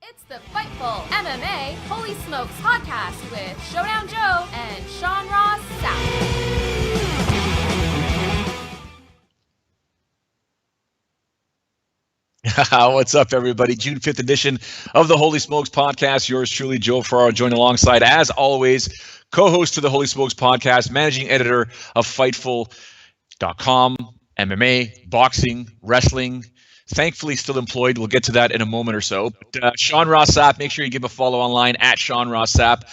It's the Fightful MMA Holy Smokes podcast with Showdown Joe and Sean Ross Sapp. What's up, everybody? June 5th edition of the Holy Smokes podcast. Yours truly, Joe Ferraro, joined alongside, as always, co-host to the Holy Smokes podcast, managing editor of Fightful.com, MMA, boxing, wrestling. Thankfully, still employed. We'll get to that in a moment or so. But, Sean Ross Sapp, make sure you give a follow online at Sean Ross Sapp.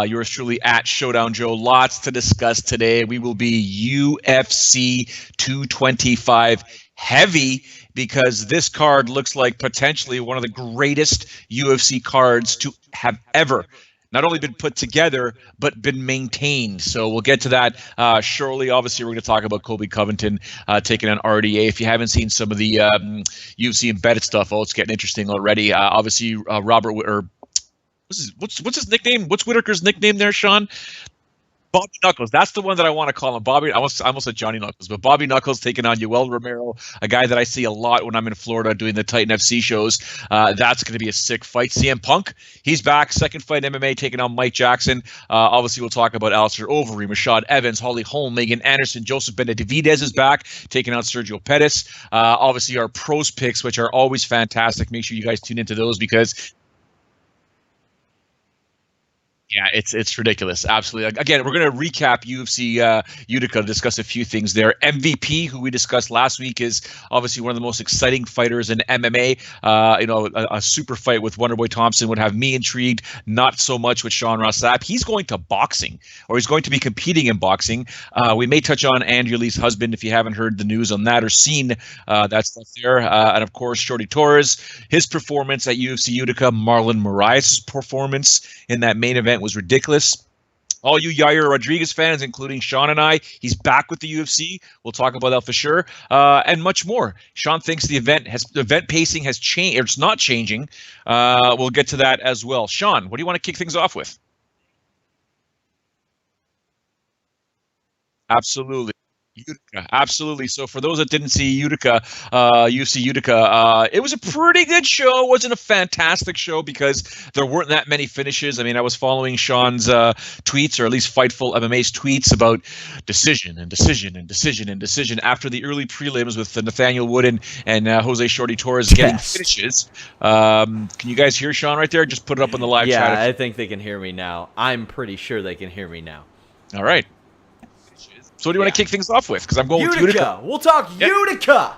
Yours truly at Showdown Joe. Lots to discuss today. We will be UFC 225 heavy because this card looks like potentially one of the greatest UFC cards to have ever not only been put together, but been maintained. So we'll get to that shortly. Obviously, we're going to talk about Colby Covington taking on RDA. If you haven't seen some of the UFC embedded stuff, it's getting interesting already. Obviously, Robert, or what's his nickname? What's Whittaker's nickname there, Sean? Bobby Knuckles. That's the one that I want to call him. Bobby. I almost said Johnny Knuckles, but Bobby Knuckles taking on Yair Romero, a guy that I see a lot when I'm in Florida doing the Titan FC shows. That's going to be a sick fight. CM Punk, he's back. Second fight in MMA, taking on Mike Jackson. Obviously, we'll talk about Overeem, Rashad Evans, Holm, Megan Anderson, Joseph Benavidez is back, taking out Sergio Pettis. Obviously, our pros picks, which are always fantastic. Make sure you guys tune into those because yeah, it's ridiculous. Absolutely. Again, we're going to recap UFC Utica, discuss a few things there. MVP, who we discussed last week, is obviously one of the most exciting fighters in MMA. A super fight with Wonderboy Thompson would have me intrigued, not so much with Sean Ross Sapp. He's going to boxing, or he's going to be competing in boxing. We may touch on Andrea Lee's husband if you haven't heard the news on that or seen that stuff there. And of course, Shorty Torres, his performance at UFC Utica, Marlon Moraes' performance in that main event was ridiculous. All you Yair Rodriguez fans, including Sean and I, he's back with the UFC. We'll talk about that for sure, and much more. Sean thinks the event pacing has changed, or it's not changing. We'll get to that as well. Sean, what do you want to kick things off with? Absolutely. Utica, absolutely. So for those that didn't see Utica, UFC Utica, it was a pretty good show. It wasn't a fantastic show because there weren't that many finishes. I mean, I was following Sean's tweets, or at least Fightful MMA's tweets about decision after the early prelims with Nathaniel Wood and Jose Shorty Torres getting finishes. Can you guys hear Sean right there? Just put it up on the live chat. Yeah, I think they can hear me now. I'm pretty sure they can hear me now. All right. So what do you want to kick things off with? Because I'm going with Utica. We'll talk Utica.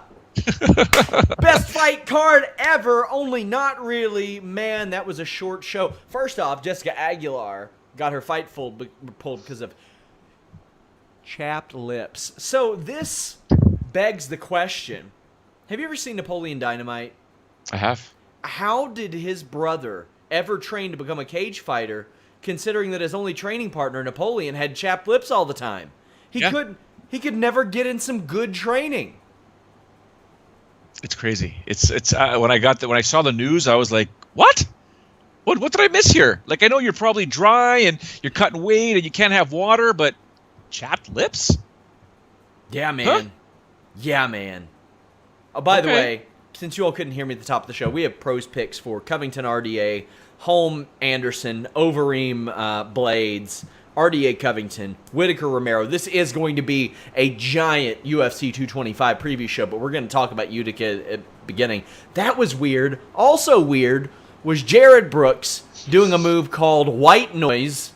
Best fight card ever, only not really. Man, that was a short show. First off, Jessica Aguilar got her fight pulled because of chapped lips. So this begs the question. Have you ever seen Napoleon Dynamite? I have. How did his brother ever train to become a cage fighter, considering that his only training partner, Napoleon, had chapped lips all the time? He could never get in some good training. It's crazy. It's when I saw the news, I was like, what? What did I miss here? Like, I know you're probably dry and you're cutting weight and you can't have water, but chapped lips? Yeah, man. Huh? Yeah, man. Oh, by the way, since you all couldn't hear me at the top of the show, we have pros picks for Covington RDA, Holm Anderson, Overeem Blades, RDA Covington, Whittaker Romero. This is going to be a giant UFC 225 preview show, but we're going to talk about Utica at the beginning. That was weird. Also weird was Jared Brooks doing a move called White Noise,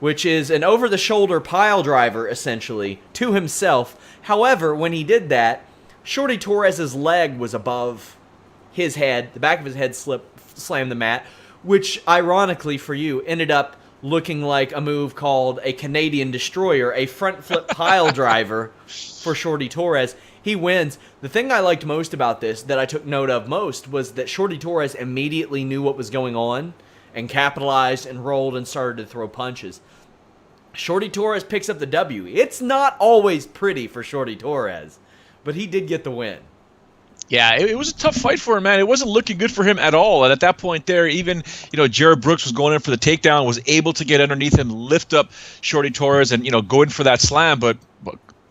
which is an over-the-shoulder pile driver, essentially, to himself. However, when he did that, Shorty Torres' leg was above his head. The back of his head slammed the mat, which, ironically for you, ended up looking like a move called a Canadian Destroyer, a front flip pile driver for Shorty Torres. He wins. The thing I liked most about this, that I took note of most, was that Shorty Torres immediately knew what was going on and capitalized and rolled and started to throw punches. Shorty Torres picks up the W. It's not always pretty for Shorty Torres, but he did get the win. Yeah, it was a tough fight for him, man. It wasn't looking good for him at all. And at that point there, even, Jared Brooks was going in for the takedown, was able to get underneath him, lift up Shorty Torres and, go in for that slam. But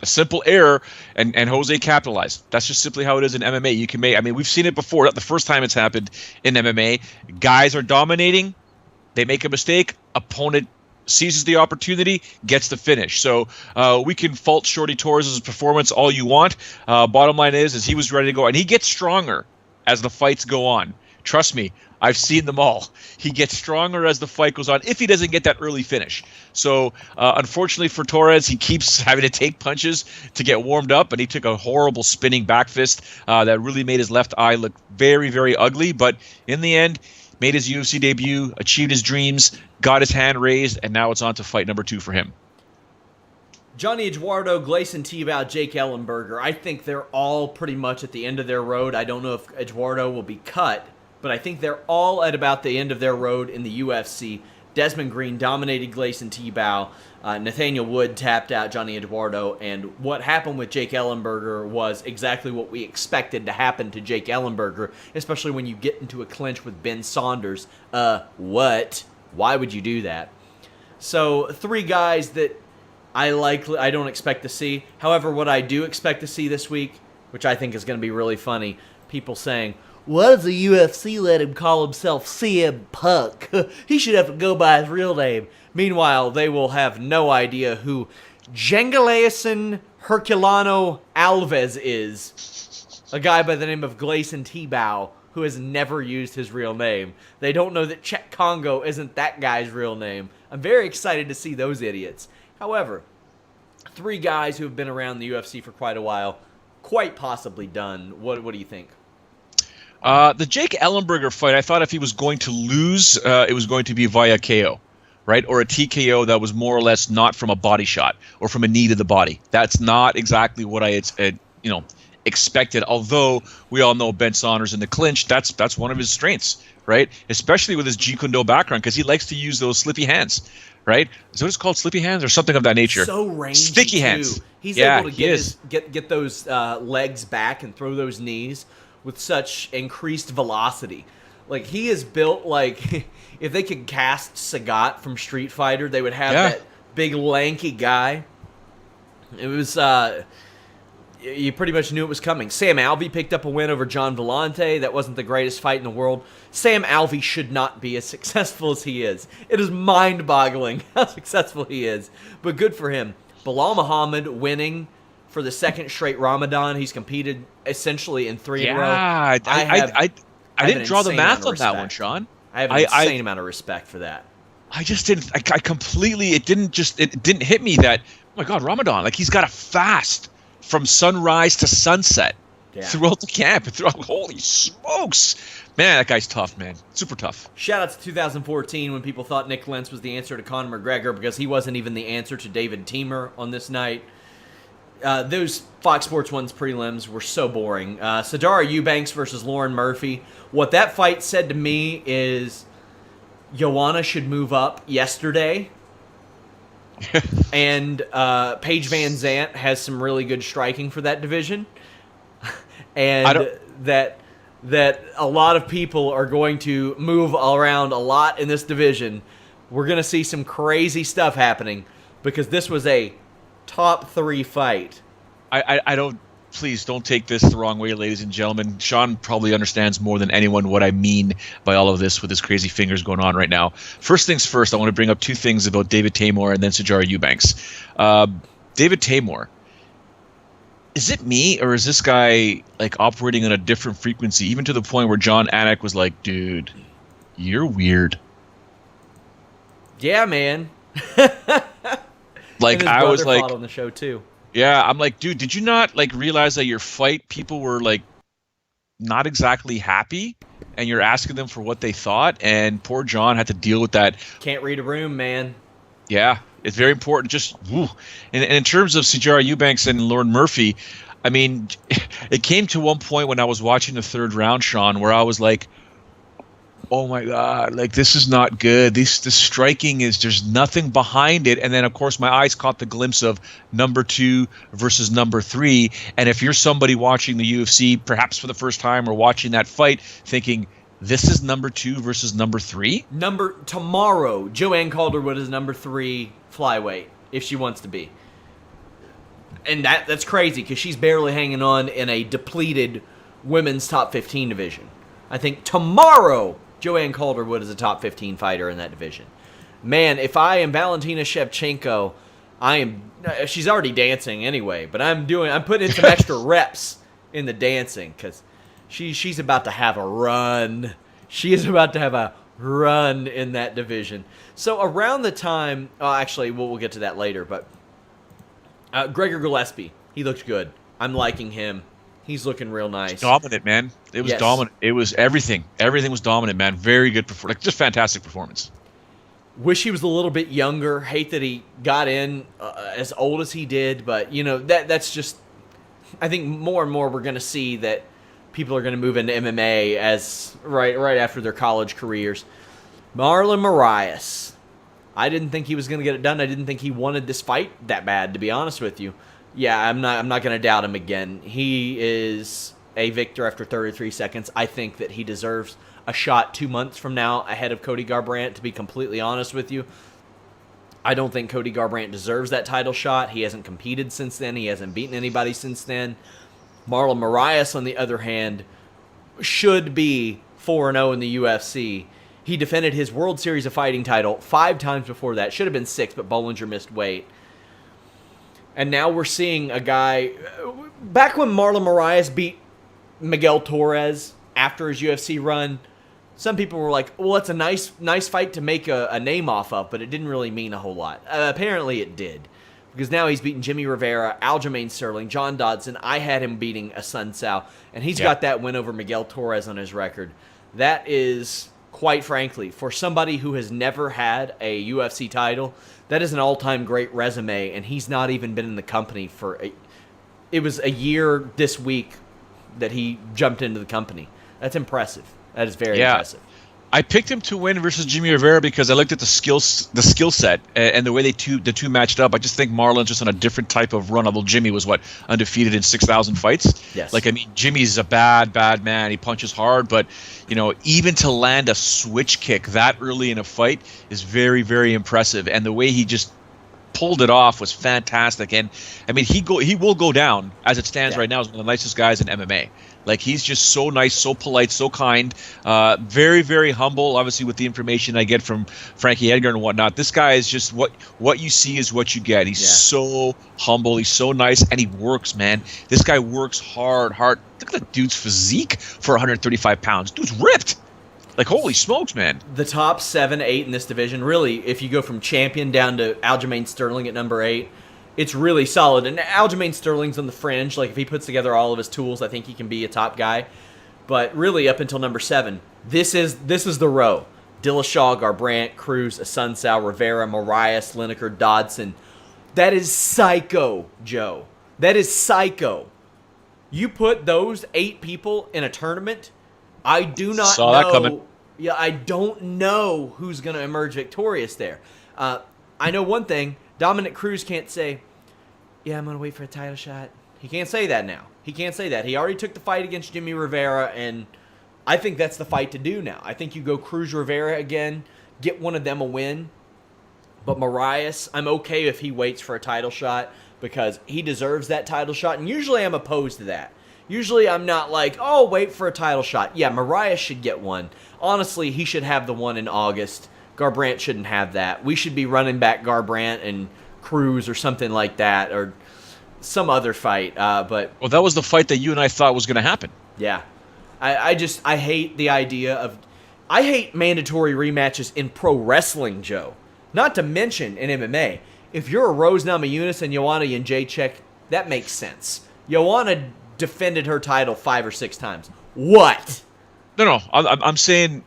A simple error, and Jose capitalized. That's just simply how it is in MMA. You can make. I mean, we've seen it before. Not the first time it's happened in MMA. Guys are dominating. They make a mistake. Opponent seizes the opportunity, gets the finish. So we can fault Shorty Torres' performance all you want. Bottom line is he was ready to go, and he gets stronger as the fights go on. Trust me, I've seen them all. He gets stronger as the fight goes on if he doesn't get that early finish. So unfortunately for Torres, he keeps having to take punches to get warmed up, and he took a horrible spinning back fist that really made his left eye look very, very ugly. But in the end, made his UFC debut, achieved his dreams, got his hand raised, and now it's on to fight number 2 for him. Johnny Eduardo, Gleison Tibau, Jake Ellenberger. I think they're all pretty much at the end of their road. I don't know if Eduardo will be cut, but I think they're all at about the end of their road in the UFC. Desmond Green dominated Gleison Tibau. Nathaniel Wood tapped out Johnny Eduardo. And what happened with Jake Ellenberger was exactly what we expected to happen to Jake Ellenberger, especially when you get into a clinch with Ben Saunders. What? Why would you do that? So 3 guys that I don't expect to see. However, what I do expect to see this week, which I think is going to be really funny, people saying, why does the UFC let him call himself CM Punk? He should have to go by his real name. Meanwhile, they will have no idea who Jangalason Herculano Alves is. A guy by the name of Gleison Tibau, who has never used his real name. They don't know that Czech Congo isn't that guy's real name. I'm very excited to see those idiots. However, 3 guys who have been around the UFC for quite a while, quite possibly done. What do you think? The Jake Ellenberger fight, I thought if he was going to lose, it was going to be via KO, right? Or a TKO that was more or less not from a body shot or from a knee to the body. That's not exactly what I expected, although we all know Ben Saunders in the clinch, that's one of his strengths, right? Especially with his Jeet Kune Do background, because he likes to use those slippy hands, right? Is what it's called, slippy hands or something of that nature? So rangy, sticky too. hands. He's able to get those legs back and throw those knees with such increased velocity. Like, he is built like, if they could cast Sagat from Street Fighter, they would have that big lanky guy. It was, you pretty much knew it was coming. Sam Alvey picked up a win over John Vellante. That wasn't the greatest fight in the world. Sam Alvey should not be as successful as he is. It is mind-boggling how successful he is, but good for him. Bilal Muhammad winning for the 2nd straight Ramadan. He's competed essentially in 3 in a row. I didn't draw the math on that one, Sean. I have an insane amount of respect for that. I just didn't. I completely. It didn't hit me that. Oh my God, Ramadan! Like, he's got to fast from sunrise to sunset throughout the camp. Holy smokes, man! That guy's tough, man. Super tough. Shout out to 2014 when people thought Nick Lentz was the answer to Conor McGregor because he wasn't even the answer to David Teemer on this night. Those Fox Sports 1's prelims were so boring. Sadara Eubanks versus Lauren Murphy. What that fight said to me is Joanna should move up yesterday. And Paige Van Zant has some really good striking for that division. And that a lot of people are going to move around a lot in this division. We're going to see some crazy stuff happening because this was a top 3 fight. I don't. Please don't take this the wrong way, ladies and gentlemen. Sean probably understands more than anyone what I mean by all of this with his crazy fingers going on right now. First things first, I want to bring up 2 things about David Teymur and then Sajara Eubanks. David Teymur, is it me or is this guy like operating on a different frequency, even to the point where John Anik was like, dude, you're weird. Yeah, man. Like, I was like, on the show too. Yeah, I'm like, dude, did you not like realize that your fight people were like not exactly happy, and you're asking them for what they thought, and poor John had to deal with that. Can't read a room, man. Yeah, it's very important. Just woo. And in terms of Sajara Eubanks and Lauren Murphy, I mean, it came to one point when I was watching the 3rd round, Sean, where I was like, oh my God, like, this is not good. The striking is, there's nothing behind it. And then, of course, my eyes caught the glimpse of number 2 versus number 3. And if you're somebody watching the UFC, perhaps for the first time, or watching that fight, thinking, this is number 2 versus number 3? Tomorrow, Joanne Calderwood is number 3 flyweight, if she wants to be. And that's crazy because she's barely hanging on in a depleted women's top 15 division. I think tomorrow, Joanne Calderwood is a top 15 fighter in that division. Man, if I am Valentina Shevchenko, she's already dancing anyway, but I'm putting in some extra reps in the dancing because she's about to have a run. She is about to have a run in that division. So around the time, actually, we'll get to that later, but Gregor Gillespie, he looked good. I'm liking him. He's looking real nice. Dominant, man. It was dominant. It was everything. Everything was dominant, man. Very good performance. Just fantastic performance. Wish he was a little bit younger. Hate that he got in as old as he did, but that's just. I think more and more we're going to see that people are going to move into MMA as right after their college careers. Marlon Moraes. I didn't think he was going to get it done. I didn't think he wanted this fight that bad, to be honest with you. Yeah, I'm not going to doubt him again. He is a victor after 33 seconds. I think that he deserves a shot 2 months from now ahead of Cody Garbrandt, to be completely honest with you. I don't think Cody Garbrandt deserves that title shot. He hasn't competed since then. He hasn't beaten anybody since then. Marlon Moraes, on the other hand, should be 4-0 in the UFC. He defended his World Series of Fighting title 5 times before that. Should have been 6, but Bollinger missed weight. And now we're seeing a guy... Back when Marlon Moraes beat Miguel Torres after his UFC run, some people were like, well, it's a nice fight to make a name off of, but it didn't really mean a whole lot. Apparently it did. Because now he's beaten Jimmy Rivera, Aljamain Sterling, John Dodson. I had him beating Sun Tzu, and he's got that win over Miguel Torres on his record. That is... Quite frankly, for somebody who has never had a UFC title, that is an all-time great resume, and he's not even been in the company for it was a year this week that he jumped into the company. That's impressive. That is very impressive. I picked him to win versus Jimmy Rivera because I looked at the skill set and the way the two matched up. I just think Marlon's just on a different type of run. Although Jimmy was undefeated in 6,000 fights. Yes. Jimmy's a bad man. He punches hard, but even to land a switch kick that early in a fight is very, very impressive. And the way he just pulled it off was fantastic. And I mean, he will go down as it stands right now as one of the nicest guys in MMA. He's just so nice, so polite, so kind, very, very humble, obviously, with the information I get from Frankie Edgar and whatnot. This guy is just what you see is what you get. He's so humble. He's so nice, and he works, man. This guy works hard. Look at the dude's physique for 135 pounds. Dude's ripped. Holy smokes, man. The top 7, 8 in this division, really, if you go from champion down to Aljamain Sterling at number 8, it's really solid. And Aljamain Sterling's on the fringe. If he puts together all of his tools, I think he can be a top guy. But really, up until number 7, this is the row. Dillashaw, Garbrandt, Cruz, Sun Tzu, Rivera, Moraes, Lineker, Dodson. That is psycho, Joe. That is psycho. You put those 8 people in a tournament, I do not Saw know. that coming. Yeah, I don't know who's going to emerge victorious there. I know one thing. Dominic Cruz can't say, yeah, I'm going to wait for a title shot. He can't say that now. He can't say that. He already took the fight against Jimmy Rivera, and I think that's the fight to do now. I think you go Cruz Rivera again, get one of them a win. But Moraes, I'm okay if he waits for a title shot because he deserves that title shot, and usually I'm opposed to that. Usually I'm not like, oh, wait for a title shot. Yeah, Moraes should get one. Honestly, he should have the one in August. Garbrandt shouldn't have that. We should be running back Garbrandt and Cruz or something like that, or some other fight. Well, that was the fight that you and I thought was going to happen. Yeah. I hate the idea of... I hate mandatory rematches in pro wrestling, Joe. Not to mention in MMA. If you're a Rose Namajunas and Joanna Jędrzejczyk, that makes sense. Joanna defended her title 5 or 6 times. What? No. I'm saying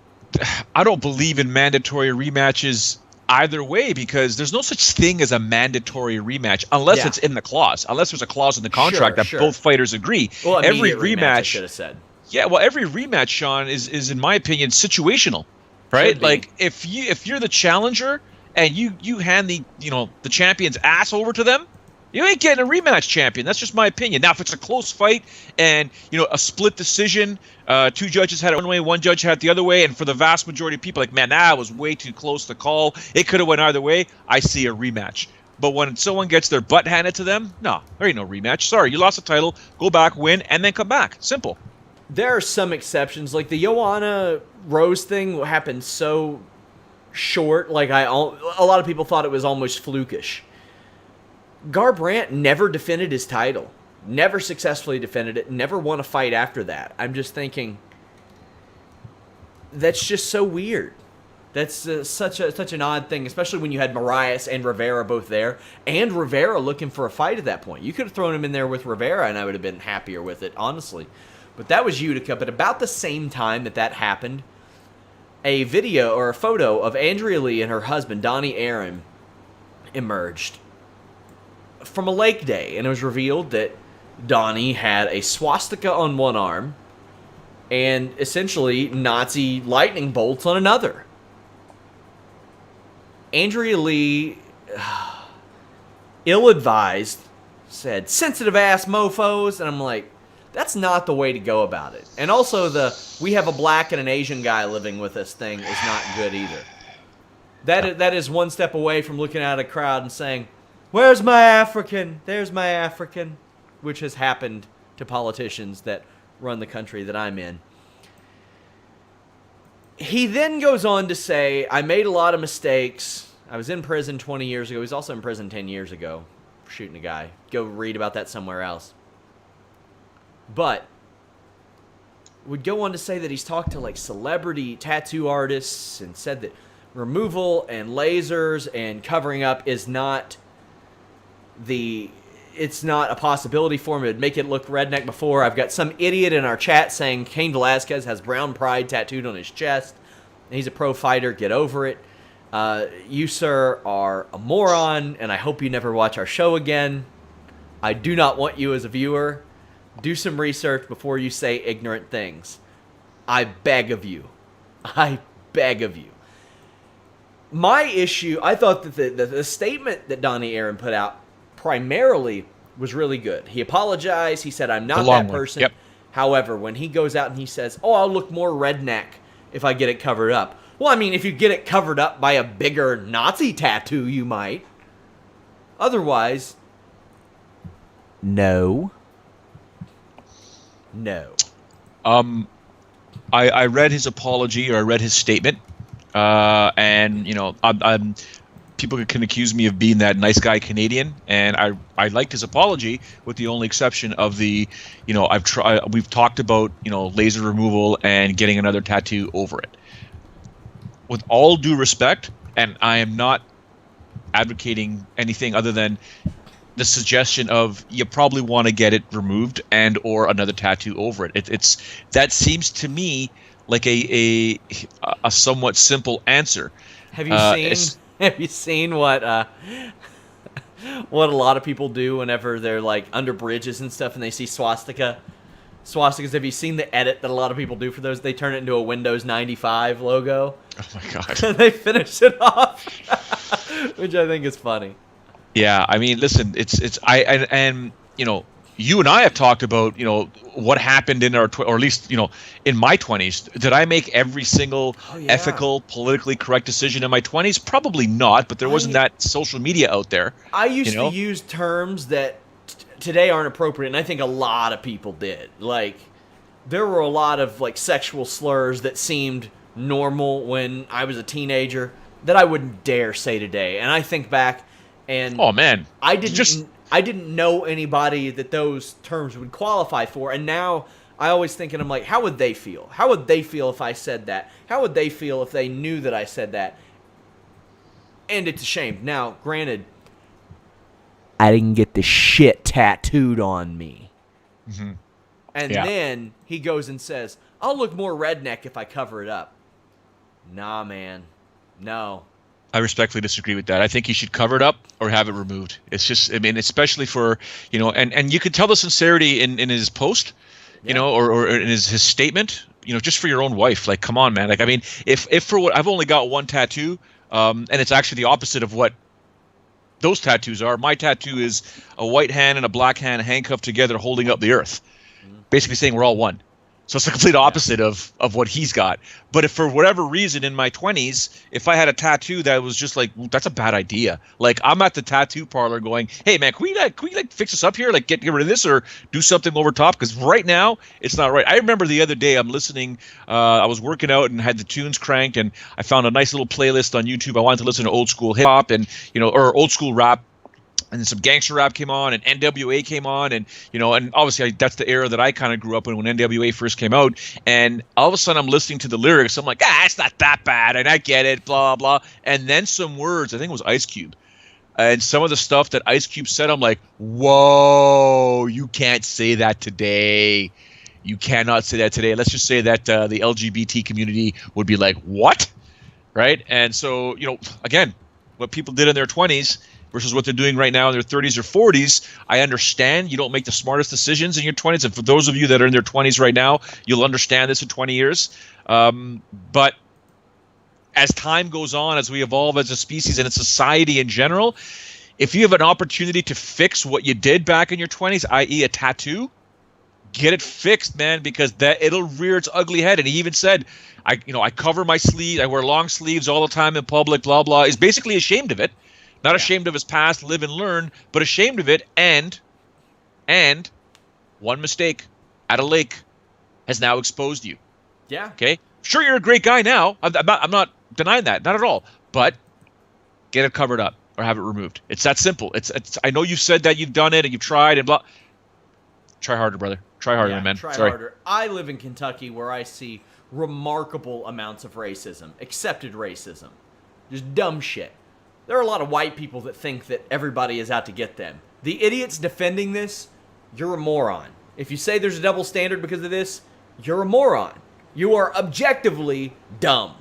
I don't believe in mandatory rematches either way because there's no such thing as a mandatory rematch unless it's in the clause. Unless there's a clause in the contract that both fighters agree. Well, every rematch, I should have said. Yeah, well, every rematch, Sean, is in my opinion situational, right? If you're the challenger and you hand the champion's ass over to them, you ain't getting a rematch champion. That's just my opinion. Now, if it's a close fight and a split decision, 2 judges had it one way, 1 judge had it the other way, and for the vast majority of people, man, that was way too close to call. It could have went either way. I see a rematch. But when someone gets their butt handed to them, no, there ain't no rematch. Sorry, you lost the title. Go back, win, and then come back. Simple. There are some exceptions. Like the Joanna Rose thing happened so short. Like a lot of people thought it was almost flukish. Garbrandt never defended his title. Never successfully defended it. Never won a fight after that. I'm just thinking, that's just so weird. That's such an odd thing, especially when you had Moraes and Rivera both there, and Rivera looking for a fight at that point. You could have thrown him in there with Rivera, and I would have been happier with it, honestly. But that was Utica. But about the same time that happened, a video or a photo of Andrea Lee and her husband, Donnie Aaron, emerged from a lake day, and it was revealed that Donnie had a swastika on one arm and essentially Nazi lightning bolts on another. Andrea Lee, ill-advised, said, sensitive-ass mofos, and I'm like, that's not the way to go about it. And also we have a black and an Asian guy living with us thing is not good either. That is one step away from looking at a crowd and saying, where's my African? There's my African, which has happened to politicians that run the country that I'm in. He then goes on to say, I made a lot of mistakes. I was in prison 20 years ago. He was also in prison 10 years ago for shooting a guy. Go read about that somewhere else. But would go on to say that he's talked to like celebrity tattoo artists and said that removal and lasers and covering up is not it's not a possibility for him. It would make it look redneck before. I've got some idiot in our chat saying Cain Velasquez has brown pride tattooed on his chest. He's a pro fighter. Get over it. You, sir, are a moron, and I hope you never watch our show again. I do not want you as a viewer. Do some research before you say ignorant things. I beg of you. I beg of you. My issue, I thought that the statement that Donnie Aaron put out primarily was really good. He apologized. He said, I'm not that person. Yep. However, when he goes out and he says, oh, I'll look more redneck if I get it covered up. Well, I mean, if you get it covered up by a bigger Nazi tattoo, you might. Otherwise, no. No. I read his apology, or I read his statement, and, you know, people can accuse me of being that nice guy Canadian, and I liked his apology, with the only exception of the, you know, we've talked about, you know, laser removal and getting another tattoo over it. With all due respect, and I am not advocating anything other than the suggestion of you probably want to get it removed and or another tattoo over it. It's that seems to me like a somewhat simple answer. Have you seen what a lot of people do whenever they're like under bridges and stuff and they see swastikas? Have you seen the edit that a lot of people do for those? They turn it into a Windows 95 logo. Oh my god! They finish it off, which I think is funny. Yeah, I mean, listen, and you know, you and I have talked about, you know, what happened in our, or at least, you know, in my 20s. Did I make every single ethical, politically correct decision in my 20s? Probably not, but there wasn't that social media out there. I used to use terms that today aren't appropriate, and I think a lot of people did. Like, there were a lot of like sexual slurs that seemed normal when I was a teenager that I wouldn't dare say today. And I think back, and oh man, I didn't know anybody that those terms would qualify for, and now I always think, and I'm like, how would they feel? How would they feel if I said that? How would they feel if they knew that I said that? And it's a shame. Now, granted, I didn't get the shit tattooed on me. Mm-hmm. And then he goes and says, I'll look more redneck if I cover it up. Nah, man. No. I respectfully disagree with that. I think he should cover it up or have it removed. It's just, I mean, especially for, you know, and you could tell the sincerity in his post, you know, or in his statement, you know, just for your own wife. Like, come on, man. Like, I mean, if for what, I've only got one tattoo, and it's actually the opposite of what those tattoos are. My tattoo is a white hand and a black hand handcuffed together holding up the earth. Basically saying we're all one. So it's the complete opposite of what he's got. But if for whatever reason in my 20s, if I had a tattoo that was just like, that's a bad idea. Like I'm at the tattoo parlor going, hey man, can we fix this up here? Like get rid of this or do something over top? Because right now it's not right. I remember the other day I'm listening, I was working out and had the tunes cranked and I found a nice little playlist on YouTube. I wanted to listen to old school hip hop and, or old school rap. And then some gangster rap came on, and NWA came on, and and obviously that's the era that I kind of grew up in when NWA first came out. And all of a sudden, I'm listening to the lyrics. I'm like, it's not that bad, and I get it, blah blah. And then some words, I think it was Ice Cube, and some of the stuff that Ice Cube said, I'm like, whoa, you can't say that today. You cannot say that today. Let's just say that the LGBT community would be like, what, right? And so again, what people did in their 20s. Versus what they're doing right now in their 30s or 40s. I understand you don't make the smartest decisions in your 20s. And for those of you that are in their 20s right now, you'll understand this in 20 years. But as time goes on, as we evolve as a species and a society in general, if you have an opportunity to fix what you did back in your 20s, i.e. a tattoo, get it fixed, man, because it'll rear its ugly head. And he even said, I cover my sleeve, I wear long sleeves all the time in public, blah, blah. He's basically ashamed of it. Not ashamed of his past, live and learn, but ashamed of it. And one mistake at a lake has now exposed you. Yeah. Okay. Sure, you're a great guy now. I'm not denying that, not at all. But get it covered up or have it removed. It's that simple. It's. I know you've said that you've done it and you've tried and blah. Try harder, brother. Try harder, man. Try Sorry. harder. I live in Kentucky where I see remarkable amounts of racism, accepted racism, just dumb shit. There are a lot of white people that think that everybody is out to get them. The idiots defending this, you're a moron. If you say there's a double standard because of this, you're a moron. You are objectively dumb.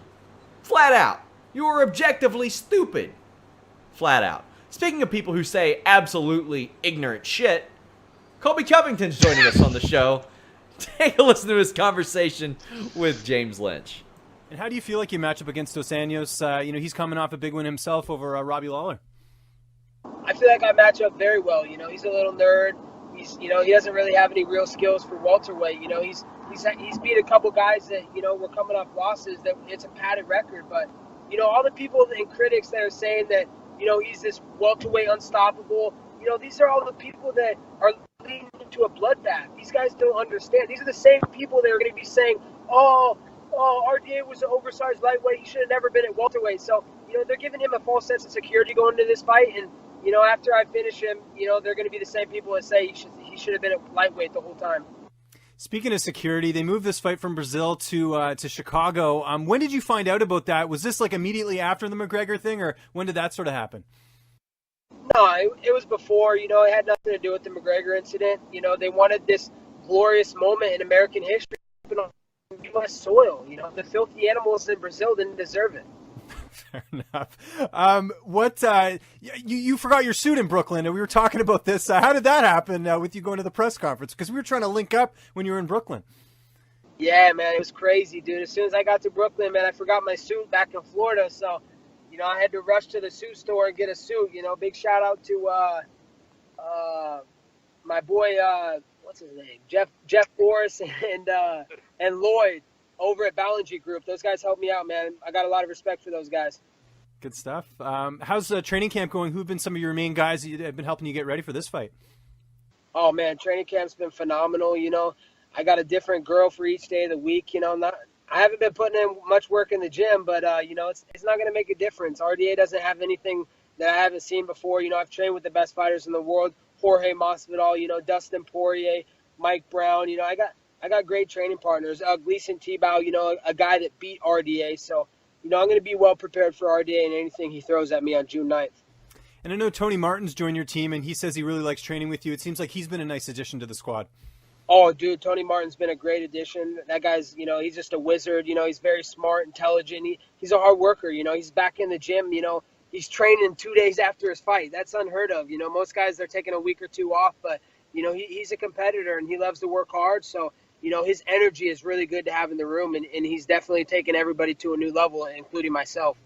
Flat out. You are objectively stupid. Flat out. Speaking of people who say absolutely ignorant shit, Colby Covington's joining us on the show. Take a listen to his conversation with James Lynch. And how do you feel like you match up against Dos Anjos? He's coming off a big win himself over Robbie Lawler. I feel like I match up very well. He's a little nerd. He doesn't really have any real skills for welterweight. He's beat a couple guys that were coming off losses. That it's a padded record, but all the people and critics that are saying that he's this welterweight unstoppable. These are all the people that are leading to a bloodbath. These guys don't understand. These are the same people that are going to be saying, oh, RDA was an oversized lightweight. He should have never been at welterweight. So, they're giving him a false sense of security going into this fight. And, after I finish him, they're going to be the same people that say he should have been at lightweight the whole time. Speaking of security, they moved this fight from Brazil to Chicago. When did you find out about that? Was this like immediately after the McGregor thing, or when did that sort of happen? No, it was before. It had nothing to do with the McGregor incident. They wanted this glorious moment in American history on U.S. soil. The filthy animals in Brazil didn't deserve it. Fair enough. You forgot your suit in Brooklyn, and we were talking about this. How did that happen with you going to the press conference? Because we were trying to link up when you were in Brooklyn. Yeah, man, it was crazy, dude. As soon as I got to Brooklyn, man, I forgot my suit back in Florida, so I had to rush to the suit store and get a suit. Big shout out to my boy, what's his name, Jeff Forrest and Lloyd over at Ballinger Group. Those guys helped me out, man. I got a lot of respect for those guys. Good stuff. How's training camp going? Who've been some of your main guys that have been helping you get ready for this fight? Oh, man, training camp's been phenomenal. I got a different girl for each day of the week. I haven't been putting in much work in the gym, but, it's not going to make a difference. RDA doesn't have anything that I haven't seen before. I've trained with the best fighters in the world, Jorge Masvidal, Dustin Poirier, Mike Brown. I got great training partners. Gleason Tebow, a guy that beat RDA. So, I'm going to be well prepared for RDA and anything he throws at me on June 9th. And I know Tony Martin's joined your team, and he says he really likes training with you. It seems like he's been a nice addition to the squad. Oh, dude, Tony Martin's been a great addition. That guy's, he's just a wizard. He's very smart, intelligent. He's a hard worker. He's back in the gym. He's training 2 days after his fight. That's unheard of. Most guys, they're taking a week or two off, but, he's a competitor and he loves to work hard. So, his energy is really good to have in the room, and he's definitely taken everybody to a new level, including myself.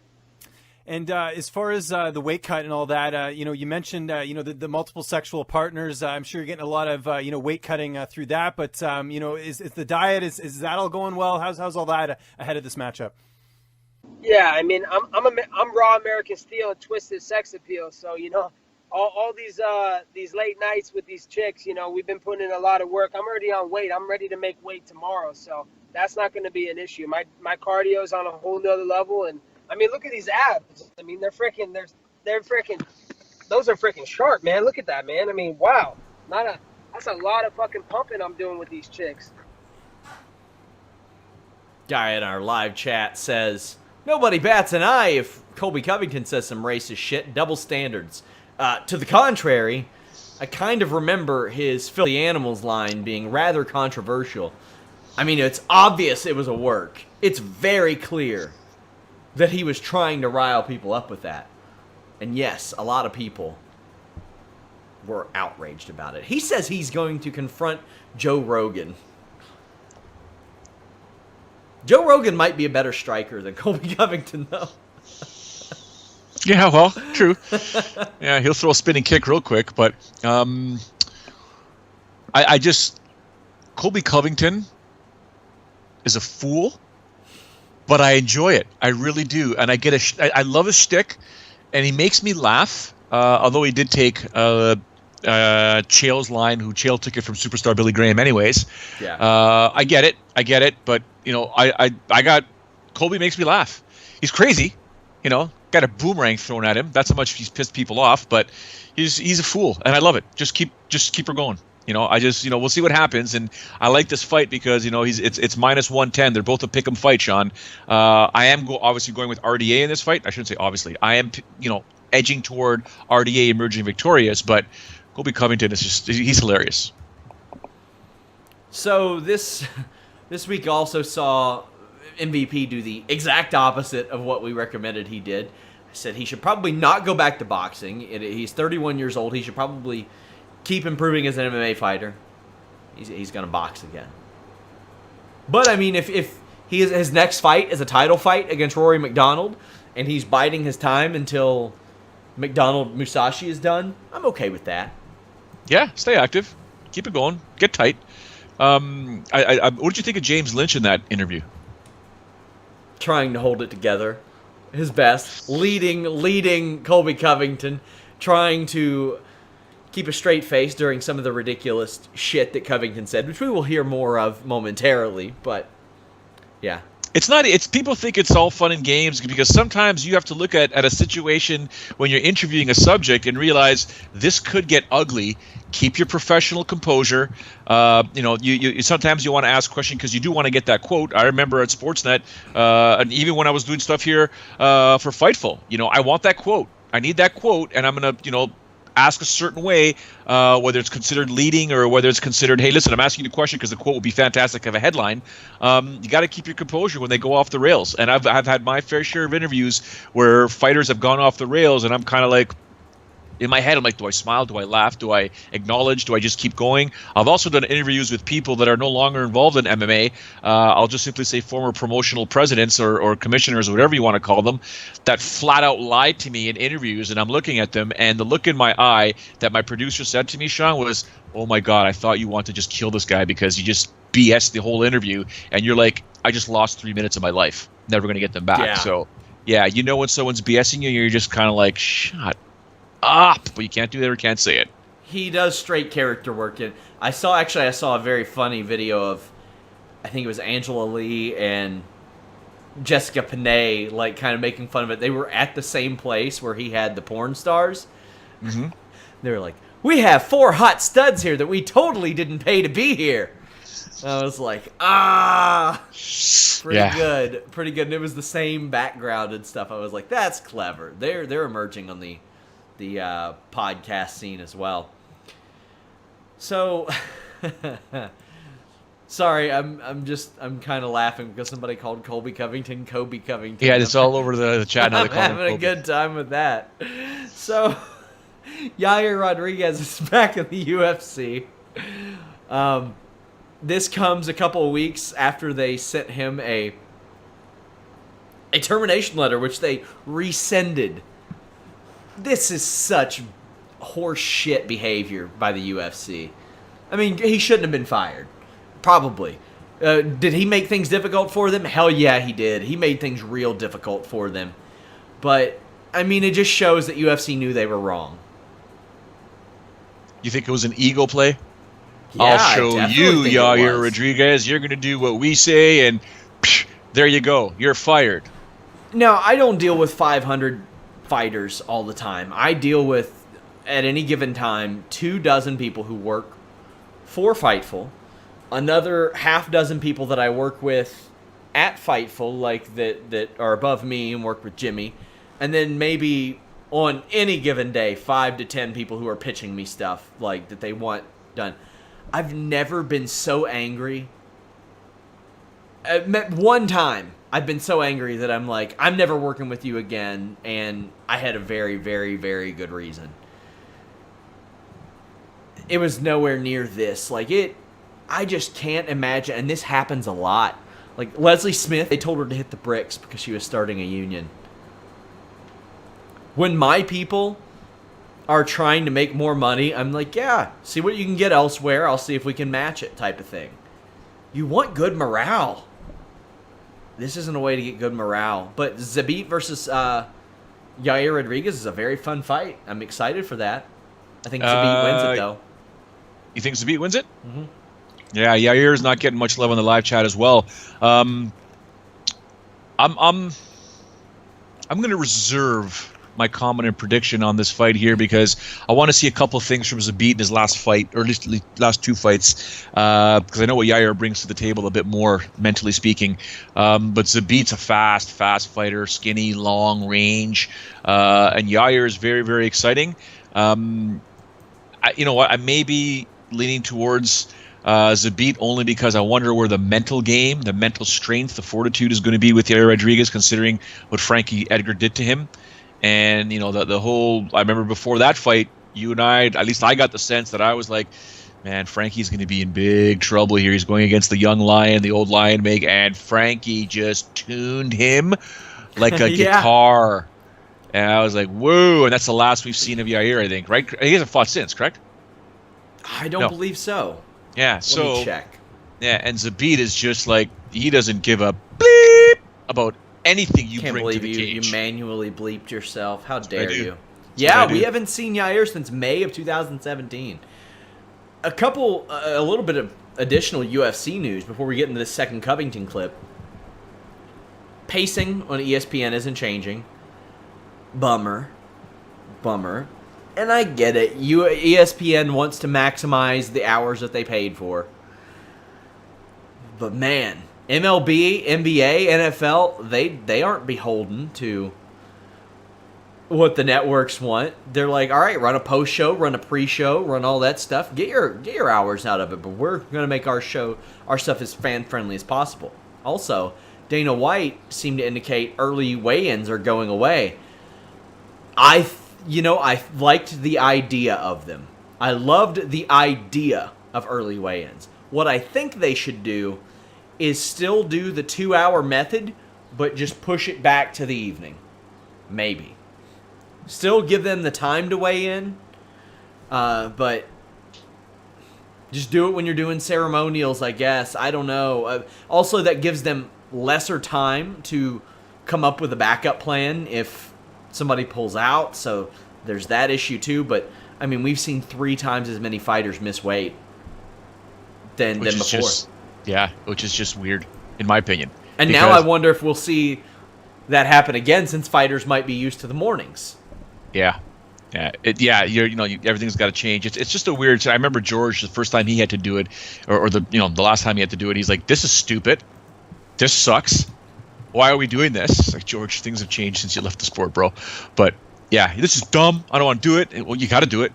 And as far as the weight cut and all that, you mentioned the multiple sexual partners. I'm sure you're getting a lot of weight cutting through that. But is the diet is that all going well? How's all that ahead of this matchup? Yeah, I mean, I'm raw American steel and twisted sex appeal. So all these late nights with these chicks, we've been putting in a lot of work. I'm already on weight. I'm ready to make weight tomorrow. So that's not going to be an issue. My cardio is on a whole nother level. And I mean, look at these abs. I mean, they're freaking, those are freaking sharp, man. Look at that, man. I mean, wow. That's a lot of fucking pumping I'm doing with these chicks. Guy in our live chat says, nobody bats an eye if Colby Covington says some racist shit, double standards. To the contrary, I kind of remember his filthy animals line being rather controversial. I mean, it's obvious it was a work. It's very clear that he was trying to rile people up with that. And yes, a lot of people were outraged about it. He says he's going to confront Joe Rogan. Joe Rogan might be a better striker than Colby Covington, though. Yeah, well, true. Yeah, he'll throw a spinning kick real quick, but Colby Covington is a fool, but I enjoy it. I really do, and I love his shtick, and he makes me laugh. Although he did take Chael's line, who Chael took it from superstar Billy Graham, anyways. Yeah. I get it, but Colby makes me laugh. He's crazy, got a boomerang thrown at him. That's how much he's pissed people off, but he's a fool, and I love it. Just keep her going. We'll see what happens, and I like this fight because it's minus 110. They're both a pick'em fight, Sean. I am obviously going with RDA in this fight. I shouldn't say obviously. I am edging toward RDA emerging victorious, but Colby Covington he's hilarious. So this week also saw MVP do the exact opposite of what we recommended he did. I said he should probably not go back to boxing. He's 31 years old. He should probably keep improving as an MMA fighter. He's going to box again. But, I mean, if his next fight is a title fight against Rory McDonald and he's biding his time until McDonald Musashi is done, I'm okay with that. Yeah, stay active. Keep it going. Get tight. What did you think of James Lynch in that interview? Trying to hold it together. His best. Leading Colby Covington. Trying to keep a straight face during some of the ridiculous shit that Covington said, which we will hear more of momentarily, but yeah. It's people think it's all fun and games because sometimes you have to look at a situation when you're interviewing a subject and realize this could get ugly. Keep your professional composure. You sometimes you want to ask a question because you do want to get that quote. I remember at Sportsnet, and even when I was doing stuff here for Fightful, I want that quote. I need that quote, and I'm gonna, ask a certain way, whether it's considered leading or whether it's considered, hey, listen, I'm asking you a question because the quote would be fantastic of a headline. You got to keep your composure when they go off the rails. And I've had my fair share of interviews where fighters have gone off the rails, and I'm kind of like, in my head, I'm like, do I smile? Do I laugh? Do I acknowledge? Do I just keep going? I've also done interviews with people that are no longer involved in MMA. I'll just simply say former promotional presidents or commissioners or whatever you want to call them that flat out lied to me in interviews, and I'm looking at them, and the look in my eye that my producer said to me, Sean, was, oh my God, I thought you wanted to just kill this guy because you just BS the whole interview, and you're like, I just lost 3 minutes of my life. Never going to get them back. Yeah. So, yeah, when someone's BSing you, you're just kind of like, shut up, but you can't do that or can't say it. He does straight character work. And I saw a very funny video of, I think it was Angela Lee and Jessica Panay, like kind of making fun of it. They were at the same place where he had the porn stars. Mm-hmm. They were like, we have 4 hot studs here that we totally didn't pay to be here. I was like, pretty good. And it was the same background and stuff. I was like, that's clever. They're emerging on the podcast scene as well. So, sorry, I'm kind of laughing because somebody called Colby Covington Kobe Covington. Yeah, it's all over the chat now. I'm having a good time with that. So, Yair Rodriguez is back in the UFC. This comes a couple of weeks after they sent him a a termination letter, which they rescinded. This is such horse shit behavior by the UFC. I mean, he shouldn't have been fired. Probably. Did he make things difficult for them? Hell yeah, he did. He made things real difficult for them. But, I mean, it just shows that UFC knew they were wrong. You think it was an ego play? Yeah, I'll show you, Yair was. Rodriguez. You're going to do what we say, and psh, there you go. You're fired. Now, I don't deal with 500 fighters all the time. I deal with, at any given time, 24 people who work for Fightful, another half dozen people that I work with at Fightful, like that are above me and work with Jimmy, and then maybe on any given day, 5 to 10 people who are pitching me stuff like that they want done. I've never been so angry. One time, I've been so angry that I'm like, I'm never working with you again, and I had a very, very, very good reason. It was nowhere near this. I just can't imagine, and this happens a lot. Like, Leslie Smith, they told her to hit the bricks because she was starting a union. When my people are trying to make more money, I'm like, yeah, see what you can get elsewhere. I'll see if we can match it type of thing. You want good morale. This isn't a way to get good morale. But Zabit versus Yair Rodriguez is a very fun fight. I'm excited for that. I think Zabit wins it, though. You think Zabit wins it? Mm-hmm. Yeah, Yair's not getting much love on the live chat as well. I'm going to reserve my comment and prediction on this fight here because I want to see a couple things from Zabit in his last fight, or at least last 2 fights, because I know what Yair brings to the table a bit more, mentally speaking. But Zabit's a fast fighter, skinny, long range, and Yair is very, very exciting. You know what? I may be leaning towards Zabit only because I wonder where the mental game, the mental strength, the fortitude is going to be with Yair Rodriguez, considering what Frankie Edgar did to him. And, you know, the whole, I remember before that fight, you and I, at least I got the sense that I was like, man, Frankie's going to be in big trouble here. He's going against the young lion, the old lion make, and Frankie just tuned him like a guitar. And I was like, whoa, and that's the last we've seen of Yair, I think, right? He hasn't fought since, correct? I don't believe so. Yeah, Let me check. Yeah, and Zabit is just like, he doesn't give a bleep about anything you Can't bring to believe the cage. you manually bleeped yourself. How dare do. you? That's Yeah, what I we do. haven't seen Yair since May of 2017. A little bit of additional UFC news before we get into this second Covington clip. Pacing on ESPN isn't changing. Bummer. And I get it. ESPN wants to maximize the hours that they paid for. But man, MLB, NBA, NFL, they aren't beholden to what the networks want. They're like, all right, run a post show, run a pre-show, run all that stuff. Get your hours out of it, but we're going to make our stuff as fan friendly as possible. Also, Dana White seemed to indicate early weigh-ins are going away. I liked the idea of them. I loved the idea of early weigh-ins. What I think they should do is still do the 2-hour method, but just push it back to the evening. Maybe. Still give them the time to weigh in, but just do it when you're doing ceremonials, I guess. I don't know. Also, that gives them lesser time to come up with a backup plan if somebody pulls out, so there's that issue too. But, I mean, we've seen 3 times as many fighters miss weight than before. Which is just weird, in my opinion. And now I wonder if we'll see that happen again, since fighters might be used to the mornings. Everything's got to change. It's just a weird. I remember George, the first time he had to do it, or the last time he had to do it, he's like, "This is stupid. This sucks. Why are we doing this?" It's like, George, things have changed since you left the sport, bro. But yeah, this is dumb. I don't want to do it. Well, you got to do it.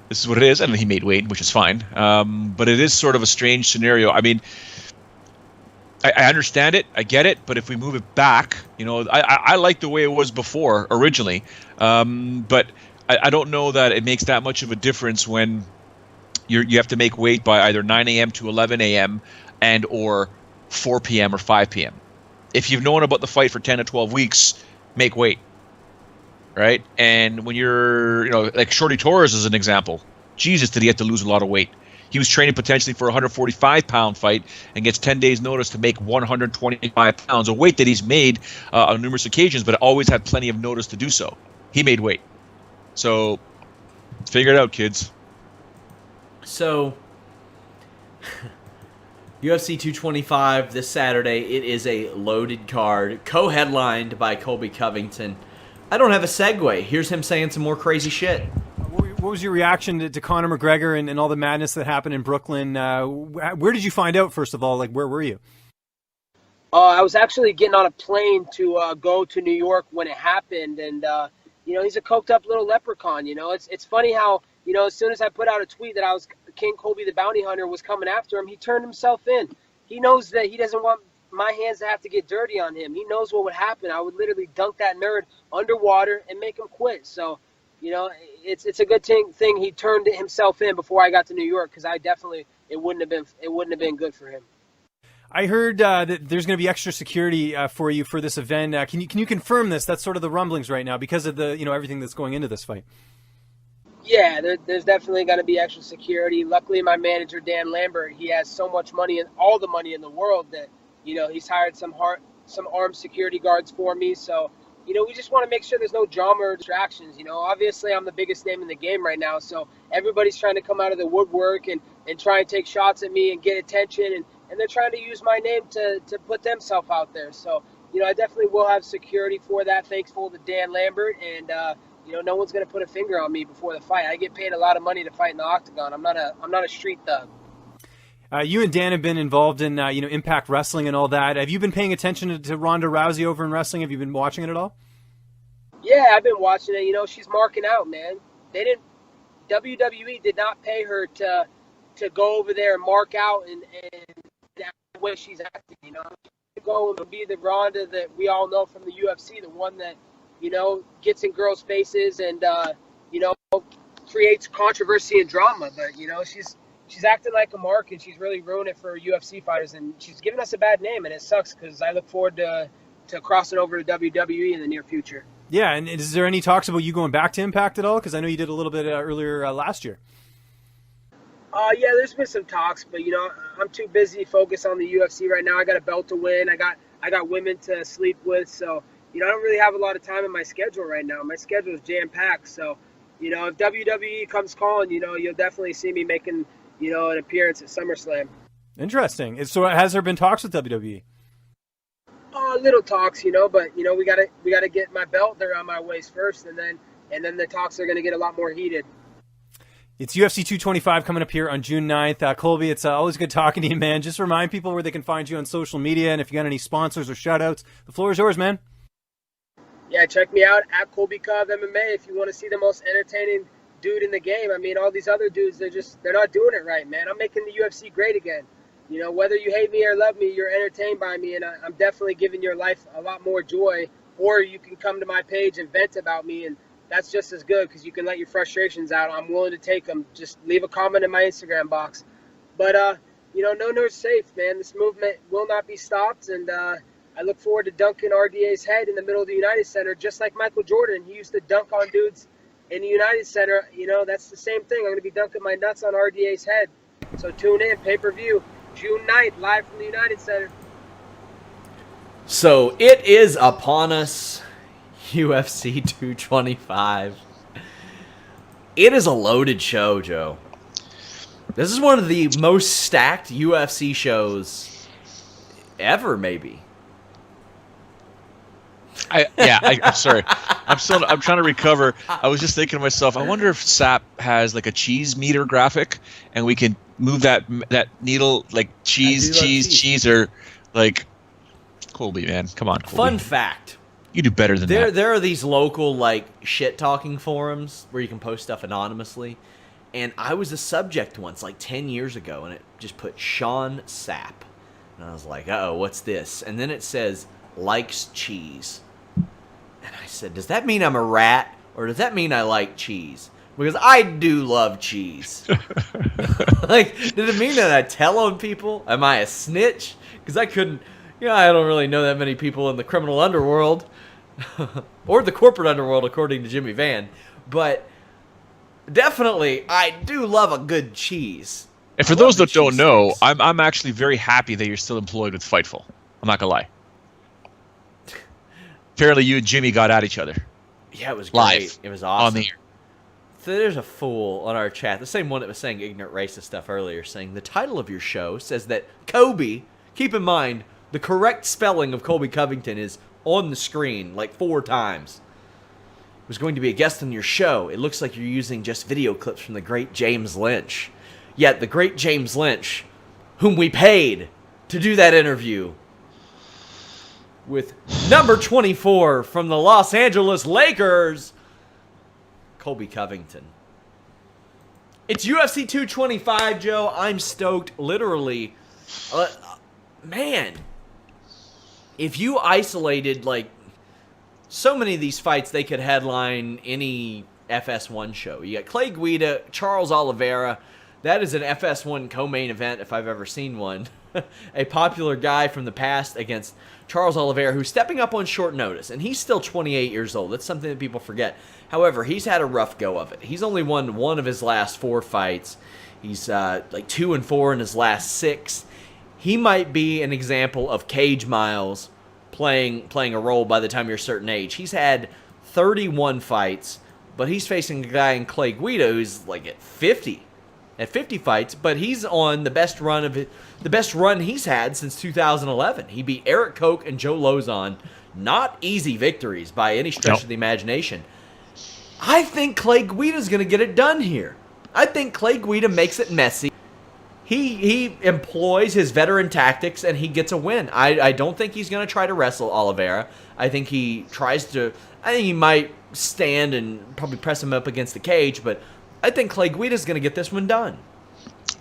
This is what it is. And he made weight, which is fine. But it is sort of a strange scenario. I mean, I understand it. I get it. But if we move it back, I like the way it was before originally. But I don't know that it makes that much of a difference when you have to make weight by either 9 a.m. to 11 a.m. and or 4 p.m. or 5 p.m. if you've known about the fight for 10 to 12 weeks, make weight, right? And when you're, like Shorty Torres is an example. Jesus, did he have to lose a lot of weight? He was training potentially for a 145-pound fight and gets 10 days' notice to make 125 pounds, a weight that he's made on numerous occasions, but always had plenty of notice to do so. He made weight. So figure it out, kids. So UFC 225 this Saturday. It is a loaded card, co-headlined by Colby Covington. I don't have a segue. Here's him saying some more crazy shit. What was your reaction to Conor McGregor and all the madness that happened in Brooklyn? Where did you find out, first of all? Like, where were you? I was actually getting on a plane to go to New York when it happened. And, he's a coked up little leprechaun. It's funny how, as soon as I put out a tweet that I was King Colby the Bounty Hunter was coming after him, he turned himself in. He knows that he doesn't want my hands to have to get dirty on him. He knows what would happen. I would literally dunk that nerd underwater and make him quit. So, it's a good thing he turned himself in before I got to New York, because it wouldn't have been good for him. I heard that there's going to be extra security for you for this event. Can you confirm this? That's sort of the rumblings right now because of the everything that's going into this fight. Yeah, there's definitely going to be extra security. Luckily, my manager Dan Lambert, he has so much money and all the money in the world that he's hired some armed security guards for me. So. We just want to make sure there's no drama or distractions. Obviously I'm the biggest name in the game right now, so everybody's trying to come out of the woodwork and try and take shots at me and get attention, and they're trying to use my name to put themselves out there. So, I definitely will have security for that, thankful to Dan Lambert, and, no one's going to put a finger on me before the fight. I get paid a lot of money to fight in the octagon. I'm not a street thug. You and Dan have been involved in, Impact Wrestling and all that. Have you been paying attention to Ronda Rousey over in wrestling? Have you been watching it at all? Yeah, I've been watching it. She's marking out, man. WWE did not pay her to go over there and mark out and that's the way she's acting, She's go and be the Ronda that we all know from the UFC, the one that, gets in girls' faces and, creates controversy and drama. But, she's acting like a mark, and she's really ruined it for UFC fighters, and she's giving us a bad name, and it sucks because I look forward to crossing over to WWE in the near future. Yeah, and is there any talks about you going back to Impact at all? Because I know you did a little bit earlier last year. Yeah, there's been some talks, but I'm too busy focused on the UFC right now. I got a belt to win. I got women to sleep with, so I don't really have a lot of time in my schedule right now. My schedule is jam packed, so if WWE comes calling, you'll definitely see me making an appearance at SummerSlam. Interesting. So has there been talks with WWE? Little talks, but we gotta get my belt there on my waist first, and then the talks are gonna get a lot more heated. It's UFC 225 coming up here on June 9th. Colby, it's always good talking to you, man. Just remind people where they can find you on social media, and if you got any sponsors or shout-outs, the floor is yours, man. Yeah, check me out at Colby Cov MMA if you want to see the most entertaining dude in the game. I mean, all these other dudes, they're not doing it right, man. I'm making the UFC great again. Whether you hate me or love me, you're entertained by me, and I'm definitely giving your life a lot more joy. Or you can come to my page and vent about me, and that's just as good because you can let your frustrations out. I'm willing to take them. Just leave a comment in my Instagram box. But, no nerd's safe, man. This movement will not be stopped, and I look forward to dunking RDA's head in the middle of the United Center, just like Michael Jordan. He used to dunk on dudes in the United Center. That's the same thing. I'm going to be dunking my nuts on RDA's head. So tune in, pay-per-view, June 9th, live from the United Center. So it is upon us, UFC 225. It is a loaded show, Joe. This is one of the most stacked UFC shows ever, maybe. I'm sorry. I'm trying to recover. I was just thinking to myself, I wonder if Sapp has like a cheese meter graphic, and we can move that needle like cheese, or like Colby, man. Come on, Colby. Fun fact. You do better than that. There are these local like shit talking forums where you can post stuff anonymously, and I was a subject once like 10 years ago, and it just put Sean Sapp, and I was like, uh-oh, what's this? And then it says likes cheese. And I said, does that mean I'm a rat, or does that mean I like cheese? Because I do love cheese. Like, did it mean that I tell on people? Am I a snitch? Because I couldn't, Yeah, I don't really know that many people in the criminal underworld or the corporate underworld, according to Jimmy Van. But definitely, I do love a good cheese. And for those that don't know, I'm actually very happy that you're still employed with Fightful. I'm not gonna lie. Apparently, you and Jimmy got at each other. Yeah, it was great. Live It was awesome. on the air. So there's a fool on our chat, the same one that was saying ignorant racist stuff earlier, saying the title of your show says that Kobe, keep in mind, the correct spelling of Colby Covington is on the screen like 4 times. Was going to be a guest on your show. It looks like you're using just video clips from the great James Lynch. Yet the great James Lynch, whom we paid to do that interview with number 24 from the Los Angeles Lakers, Colby Covington. It's UFC 225, Joe. I'm stoked. Literally, man, if you isolated, like, so many of these fights, they could headline any FS1 show. You got Clay Guida, Charles Oliveira. That is an FS1 co-main event if I've ever seen one. A popular guy from the past against Charles Oliveira, who's stepping up on short notice, and he's still 28 years old. That's something that people forget. However, he's had a rough go of it. He's only won 1 of his last 4 fights. He's like 2-4 in his last 6. He might be an example of Cage Miles playing a role by the time you're a certain age. He's had 31 fights, but he's facing a guy in Clay Guida who's like at 50 fights, but he's on the best run he's had since 2011. He beat Eric Koch and Joe Lozon. Not easy victories by any stretch of the imagination. I think Clay Guida's going to get it done here. I think Clay Guida makes it messy. He employs his veteran tactics and he gets a win. I don't think he's going to try to wrestle Oliveira. I think he might stand and probably press him up against the cage, but I think Clay Guida's going to get this one done.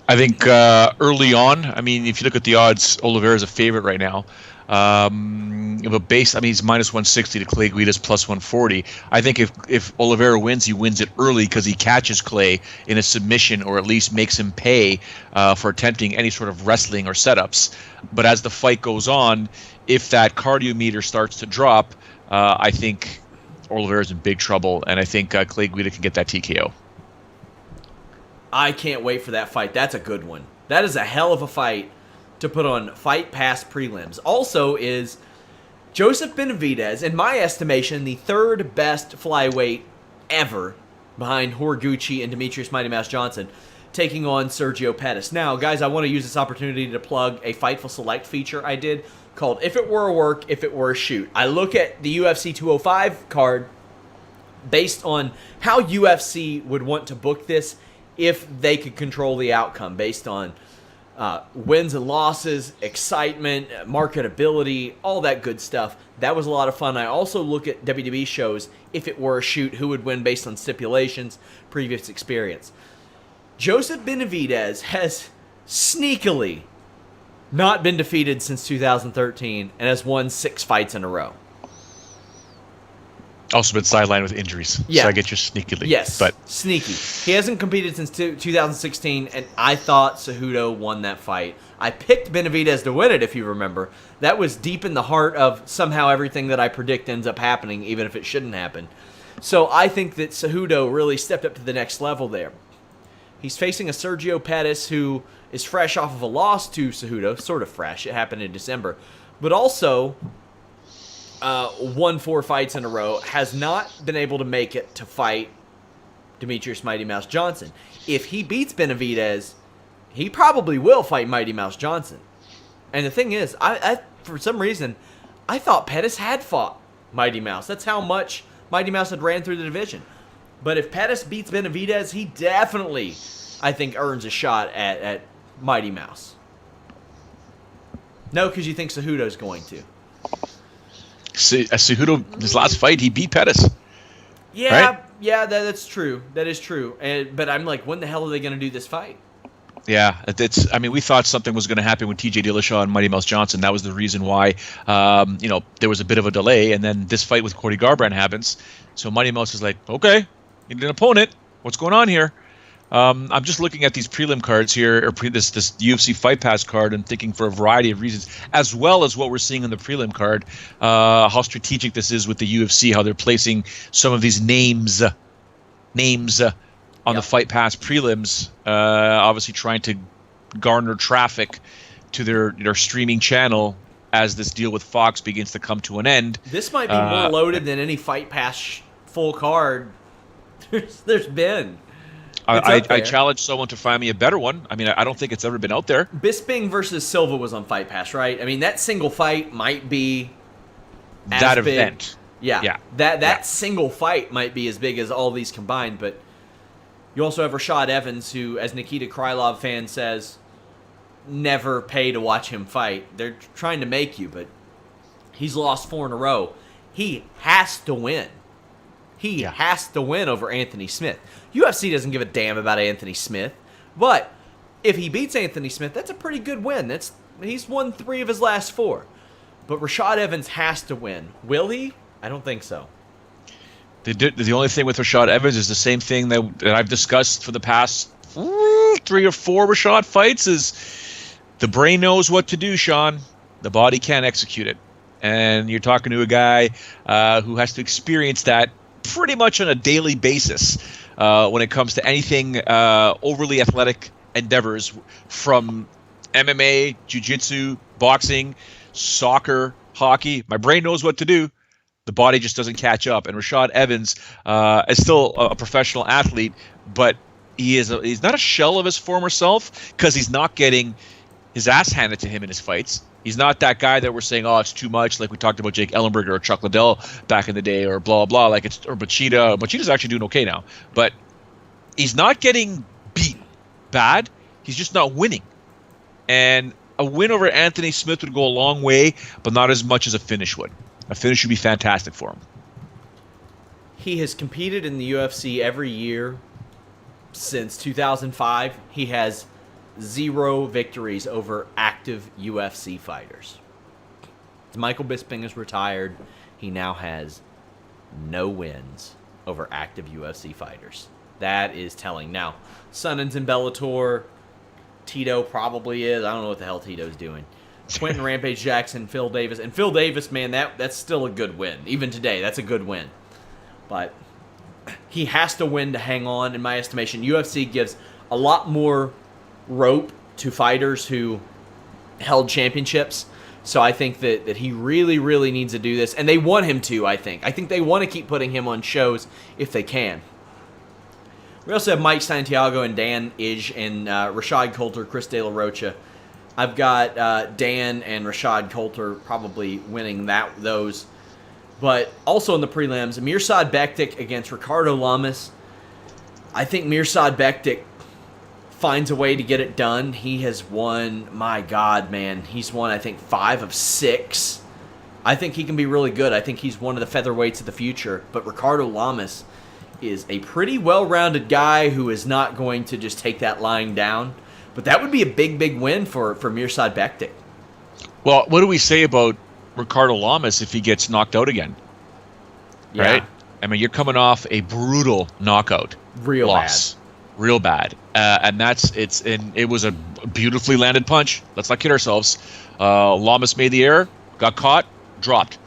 I think early on, I mean, if you look at the odds, Oliveira's a favorite right now. But he's minus 160 to Clay Guida's plus 140. I think if Oliveira wins, he wins it early because he catches Clay in a submission or at least makes him pay for attempting any sort of wrestling or setups. But as the fight goes on, if that cardio meter starts to drop, I think Oliveira's in big trouble, and I think Clay Guida can get that TKO. I can't wait for that fight. That's a good one. That is a hell of a fight to put on Fight Pass prelims. Also is Joseph Benavidez, in my estimation, the 3rd best flyweight ever behind Horiguchi and Demetrius Mighty Mouse Johnson, taking on Sergio Pettis. Now, guys, I want to use this opportunity to plug a Fightful Select feature I did called If It Were a Work, If It Were a Shoot. I look at the UFC 205 card based on how UFC would want to book this if they could control the outcome based on wins and losses, excitement, marketability, all that good stuff. That was a lot of fun. I also look at WWE shows, if it were a shoot, who would win based on stipulations, previous experience. Joseph Benavidez has sneakily not been defeated since 2013 and has won 6 fights in a row. Also been sidelined with injuries. Yeah. So I get your sneakily. Yes, but sneaky. He hasn't competed since 2016, and I thought Cejudo won that fight. I picked Benavidez to win it, if you remember. That was deep in the heart of somehow everything that I predict ends up happening, even if it shouldn't happen. So I think that Cejudo really stepped up to the next level there. He's facing a Sergio Pettis who is fresh off of a loss to Cejudo, sort of fresh. It happened in December. But also won 4 fights in a row, has not been able to make it to fight Demetrius Mighty Mouse Johnson. If he beats Benavidez, he probably will fight Mighty Mouse Johnson. And the thing is, I for some reason, I thought Pettis had fought Mighty Mouse. That's how much Mighty Mouse had ran through the division. But if Pettis beats Benavidez, he definitely, I think, earns a shot at Mighty Mouse. No, because you think Cejudo's going to. Cejudo, his last fight, he beat Pettis. Yeah, right? Yeah, that's true. That is true. But I'm like, when the hell are they going to do this fight? Yeah, I mean, we thought something was going to happen with TJ Dillashaw and Mighty Mouse Johnson. That was the reason why, there was a bit of a delay, and then this fight with Cody Garbrandt happens. So Mighty Mouse is like, okay, you need an opponent. What's going on here? I'm just looking at these prelim cards here, or this UFC Fight Pass card, and thinking for a variety of reasons, as well as what we're seeing in the prelim card, how strategic this is with the UFC, how they're placing some of these names on the Fight Pass prelims, obviously trying to garner traffic to their streaming channel as this deal with Fox begins to come to an end. This might be more loaded than any Fight Pass full card there's been. I challenge someone to find me a better one. I mean, I don't think it's ever been out there. Bisping versus Silva was on Fight Pass, right? I mean, that single fight might be that big. Event. Yeah. That single fight might be as big as all these combined, but you also have Rashad Evans, who, as Nikita Krylov fan says, never pay to watch him fight. They're trying to make you, but he's lost 4 in a row. He has to win. He has to win over Anthony Smith. UFC doesn't give a damn about Anthony Smith, but if he beats Anthony Smith, that's a pretty good win. He's won 3 of his last 4. But Rashad Evans has to win. Will he? I don't think so. The only thing with Rashad Evans is the same thing that I've discussed for the past 3 or 4 Rashad fights is the brain knows what to do, Sean. The body can't execute it. And you're talking to a guy who has to experience that pretty much on a daily basis when it comes to anything overly athletic endeavors, from MMA, jiu-jitsu, boxing, soccer, hockey. My brain knows what to do. The body just doesn't catch up. And Rashad Evans is still a professional athlete, but he's not a shell of his former self because he's not getting his ass handed to him in his fights. He's not that guy that we're saying, oh, it's too much, like we talked about Jake Ellenberger or Chuck Liddell back in the day, or blah, blah, or Machida. Machida's actually doing okay now. But he's not getting beat bad. He's just not winning. And a win over Anthony Smith would go a long way, but not as much as a finish would. A finish would be fantastic for him. He has competed in the UFC every year since 2005. He has 0 victories over active UFC fighters. Michael Bisping is retired. He now has no wins over active UFC fighters. That is telling. Now, Sonnen's in Bellator. Tito probably is. I don't know what the hell Tito's doing. Quentin Rampage Jackson, Phil Davis. And Phil Davis, man, that's still a good win. Even today, that's a good win. But he has to win to hang on, in my estimation. UFC gives a lot more rope to fighters who held championships. So I think that he really, really needs to do this. And they want him to, I think. I think they want to keep putting him on shows if they can. We also have Mike Santiago and Dan Ige and Rashad Coulter, Chris De La Rocha. I've got Dan and Rashad Coulter probably winning those. But also in the prelims, Mirsad Bektic against Ricardo Lamas. I think Mirsad Bektic finds a way to get it done. He has won, my God, man. He's won, I think, 5 of 6. I think he can be really good. I think he's one of the featherweights of the future. But Ricardo Lamas is a pretty well-rounded guy who is not going to just take that lying down. But that would be a big, big win for Mirsad Bektic. Well, what do we say about Ricardo Lamas if he gets knocked out again? Yeah. Right? I mean, you're coming off a brutal knockout. Real bad. And it was a beautifully landed punch. Let's not kid ourselves. Lamas made the error, got caught, dropped.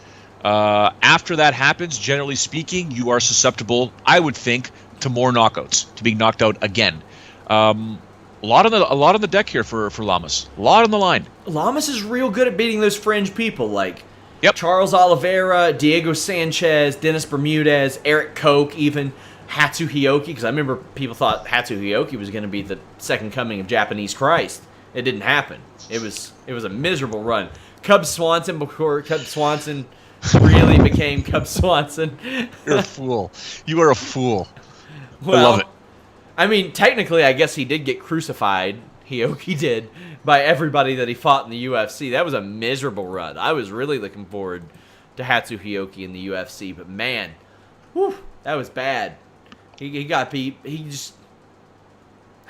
After that happens, generally speaking, you are susceptible, I would think, to more knockouts, to being knocked out again. A lot on the deck here for Lamas. A lot on the line. Lamas is real good at beating those fringe people like Charles Oliveira, Diego Sanchez, Dennis Bermudez, Eric Koch, even Hatsu Hioki, because I remember people thought Hatsu Hioki was going to be the second coming of Japanese Christ. It didn't happen. It was a miserable run. Cub Swanson before Cub Swanson really became Cub Swanson. You're a fool. You are a fool. Well, I love it. I mean, technically, I guess he did get crucified. Hioki did, by everybody that he fought in the UFC. That was a miserable run. I was really looking forward to Hatsu Hioki in the UFC, but man, that was bad. He got beat. I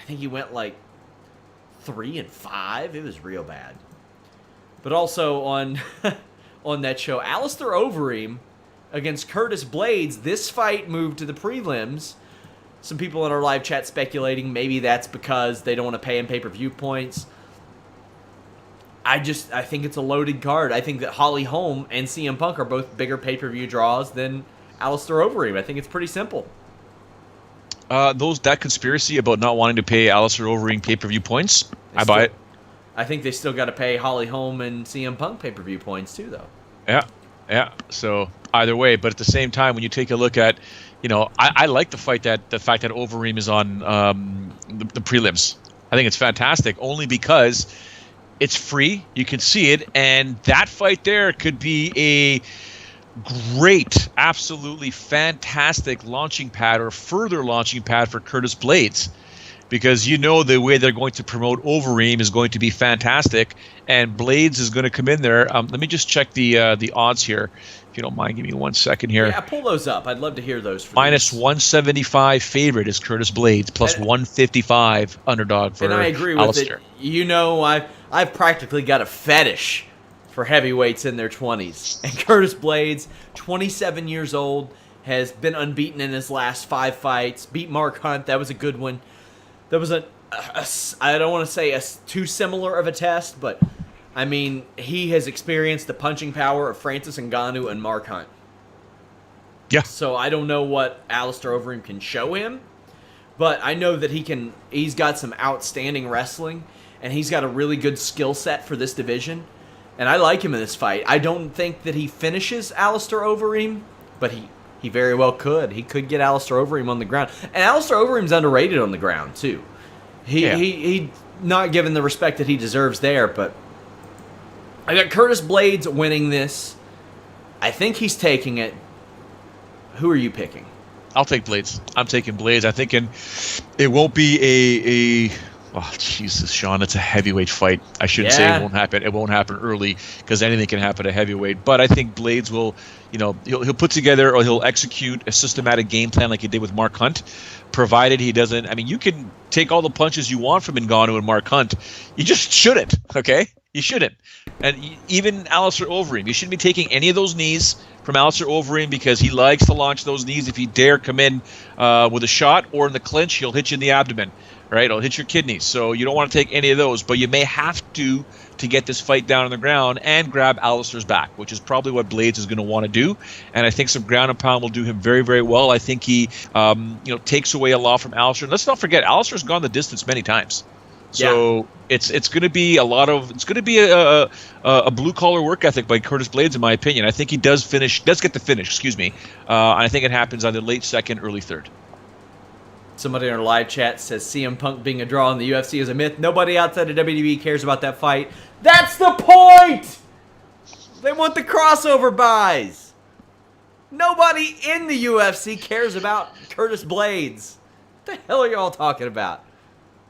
think he went like 3-5. It was real bad. But also on that show, Alistair Overeem against Curtis Blades. This fight moved to the prelims. some people in our live chat speculating maybe that's because they don't want to pay him pay-per-view points. I think it's a loaded card. I think that Holm and CM Punk are both bigger pay-per-view draws than Alistair Overeem. I think it's pretty simple. That conspiracy about not wanting to pay Alistair Overeem pay-per-view points, I buy it. I think they still got to pay Holm and CM Punk pay-per-view points too, though. Yeah. So either way, but at the same time, when you take a look at, I like the fact that Overeem is on the prelims. I think it's fantastic, only because it's free. You can see it, and that fight there could be a great, absolutely fantastic launching pad or further launching pad for Curtis Blaydes, because the way they're going to promote Overeem is going to be fantastic, and Blaydes is going to come in there. Let me just check the odds here, if you don't mind. Give me 1 second here. Yeah, pull those up. I'd love to hear those. Minus 175 favorite is Curtis Blaydes, plus 155 underdog for Alistair. And I agree with it. I've practically got a fetish for heavyweights in their 20s. And Curtis Blaydes, 27 years old, has been unbeaten in his last 5 fights. Beat Mark Hunt. That was a good one. That was I don't want to say too similar of a test, but I mean, he has experienced the punching power of Francis Ngannou and Mark Hunt. Yeah. So I don't know what Alistair Overeem can show him, but I know that he's got some outstanding wrestling, and he's got a really good skill set for this division. And I like him in this fight. I don't think that he finishes Alistair Overeem, but he very well could. He could get Alistair Overeem on the ground. And Alistair Overeem's underrated on the ground, too. He not given the respect that he deserves there, but I got Curtis Blaydes winning this. I think he's taking it. Who are you picking? I'll take Blaydes. I'm taking Blaydes. I'm thinking it won't be oh, Jesus, Sean, it's a heavyweight fight. I shouldn't say it won't happen. It won't happen early, because anything can happen at heavyweight. But I think Blaydes will, he'll put together, or he'll execute a systematic game plan like he did with Mark Hunt, provided he doesn't. I mean, you can take all the punches you want from Ngannou and Mark Hunt. You just shouldn't, okay? You shouldn't. And even Alistair Overeem, you shouldn't be taking any of those knees from Alistair Overeem, because he likes to launch those knees. If he dare come in with a shot or in the clinch, he'll hit you in the abdomen. Right, it'll hit your kidneys, so you don't want to take any of those. But you may have to get this fight down on the ground and grab Alistair's back, which is probably what Blaydes is going to want to do. And I think some ground and pound will do him very, very well. I think he, takes away a lot from Alistair. And let's not forget, Alistair's gone the distance many times. So it's going to be a blue collar work ethic by Curtis Blaydes, in my opinion. I think he does get the finish. Excuse me. And I think it happens either late second, early third. Somebody in our live chat says CM Punk being a draw in the UFC is a myth. Nobody outside of WWE cares about that fight. That's the point! They want the crossover buys. Nobody in the UFC cares about Curtis Blaydes. What the hell are y'all talking about?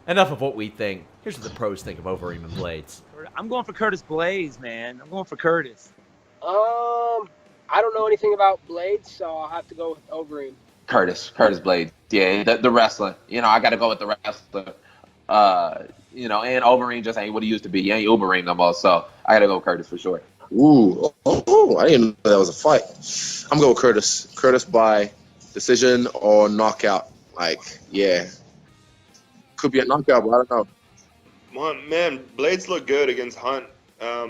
Enough of what we think. Here's what the pros think of Overeem and Blaydes. I'm going for Curtis Blaydes, man. I'm going for Curtis. I don't know anything about Blaydes, so I'll have to go with Overeem. Curtis Blaydes. Yeah, the wrestler. I got to go with the wrestler. And Overeem just ain't what he used to be. He ain't Overeem no more, so I got to go with Curtis for sure. Ooh, I didn't know that was a fight. I'm going with Curtis. Curtis by decision or knockout. Could be a knockout, but I don't know. Man, Blaydes looked good against Hunt.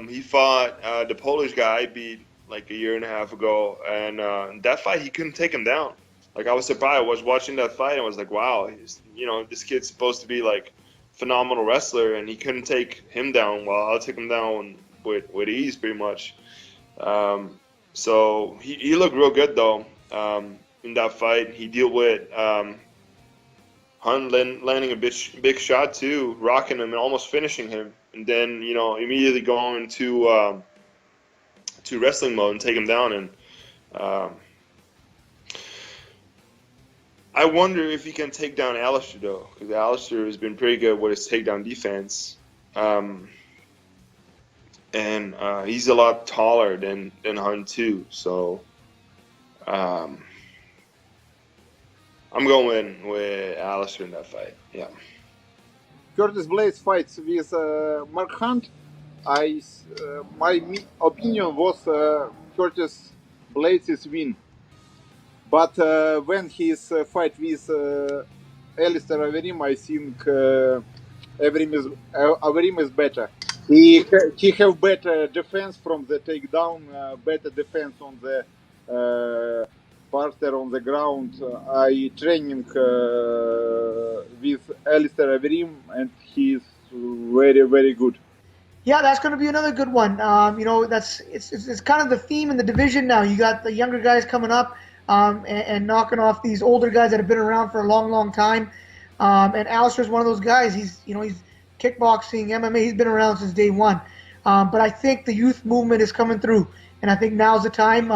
He fought the Polish guy I beat like a year and a half ago, and that fight he couldn't take him down. I was surprised. I was watching that fight and I was like, wow, this kid's supposed to be phenomenal wrestler, and he couldn't take him down. Well, I'll take him down with ease, pretty much. So he looked real good though in that fight. He dealt with Hunt landing a big shot too, rocking him and almost finishing him, and then immediately going to wrestling mode and take him down. And I wonder if he can take down Alistair, though, because Alistair has been pretty good with his takedown defense. And he's a lot taller than Hunt, too. So I'm going with Alistair in that fight, yeah. Curtis Blaydes fights with Mark Hunt. My opinion was Curtis Blaydes' win. But when his fight with Alistair Overeem, I think Overeem is better. He have better defense from the takedown, better defense on the parter on the ground. I training with Alistair Overeem, and he's very, very good. Yeah, that's going to be another good one. It's kind of the theme in the division now. You got the younger guys coming up and knocking off these older guys that have been around for a long, long time. And Alistair's one of those guys. He's kickboxing, MMA. He's been around since day one. But I think the youth movement is coming through, and I think now's the time.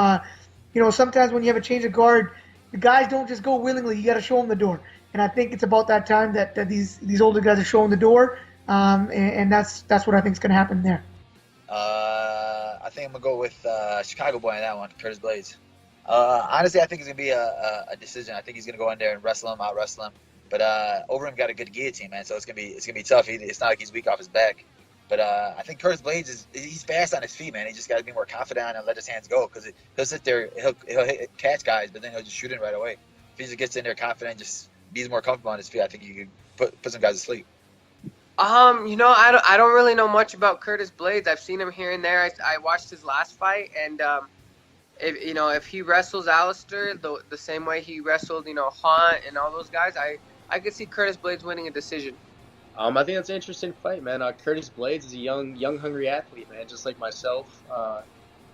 Sometimes when you have a change of guard, the guys don't just go willingly. You got to show them the door. And I think it's about that time that these older guys are showing the door. And that's what I think is going to happen there. I think I'm going to go with Chicago boy on that one, Curtis Blades. Honestly, I think it's going to be a decision. I think he's going to go in there and out wrestle him. But Overeem got a good guillotine, man, so it's going to be tough. It's not like he's weak off his back. But I think Curtis Blades he's fast on his feet, man. He just got to be more confident and let his hands go, because he'll sit there, he'll catch guys, but then he'll just shoot in right away. If he just gets in there confident, just be more comfortable on his feet, I think he can put some guys to sleep. I don't really know much about Curtis Blades. I've seen him here and there. I watched his last fight, and if he wrestles Alistair the same way he wrestled, Hunt and all those guys, I could see Curtis Blades winning a decision. I think that's an interesting fight, man. Curtis Blades is a young, hungry athlete, man, just like myself.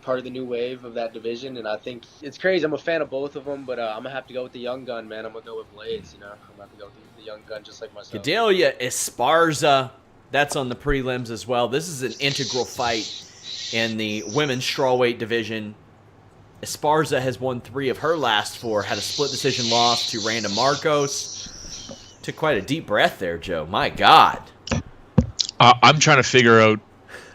Part of the new wave of that division, and I think it's crazy. I'm a fan of both of them, but I'm gonna have to go with the young gun, man. I'm gonna go with Blades. I'm gonna have to go with the young gun, just like myself. Gedalia Esparza, that's on the prelims as well. This is an integral fight in the women's strawweight division. Esparza has won 3 of her last 4, had a split decision loss to Randa Marcos. Took quite a deep breath there, Joe. My God. I'm trying to figure out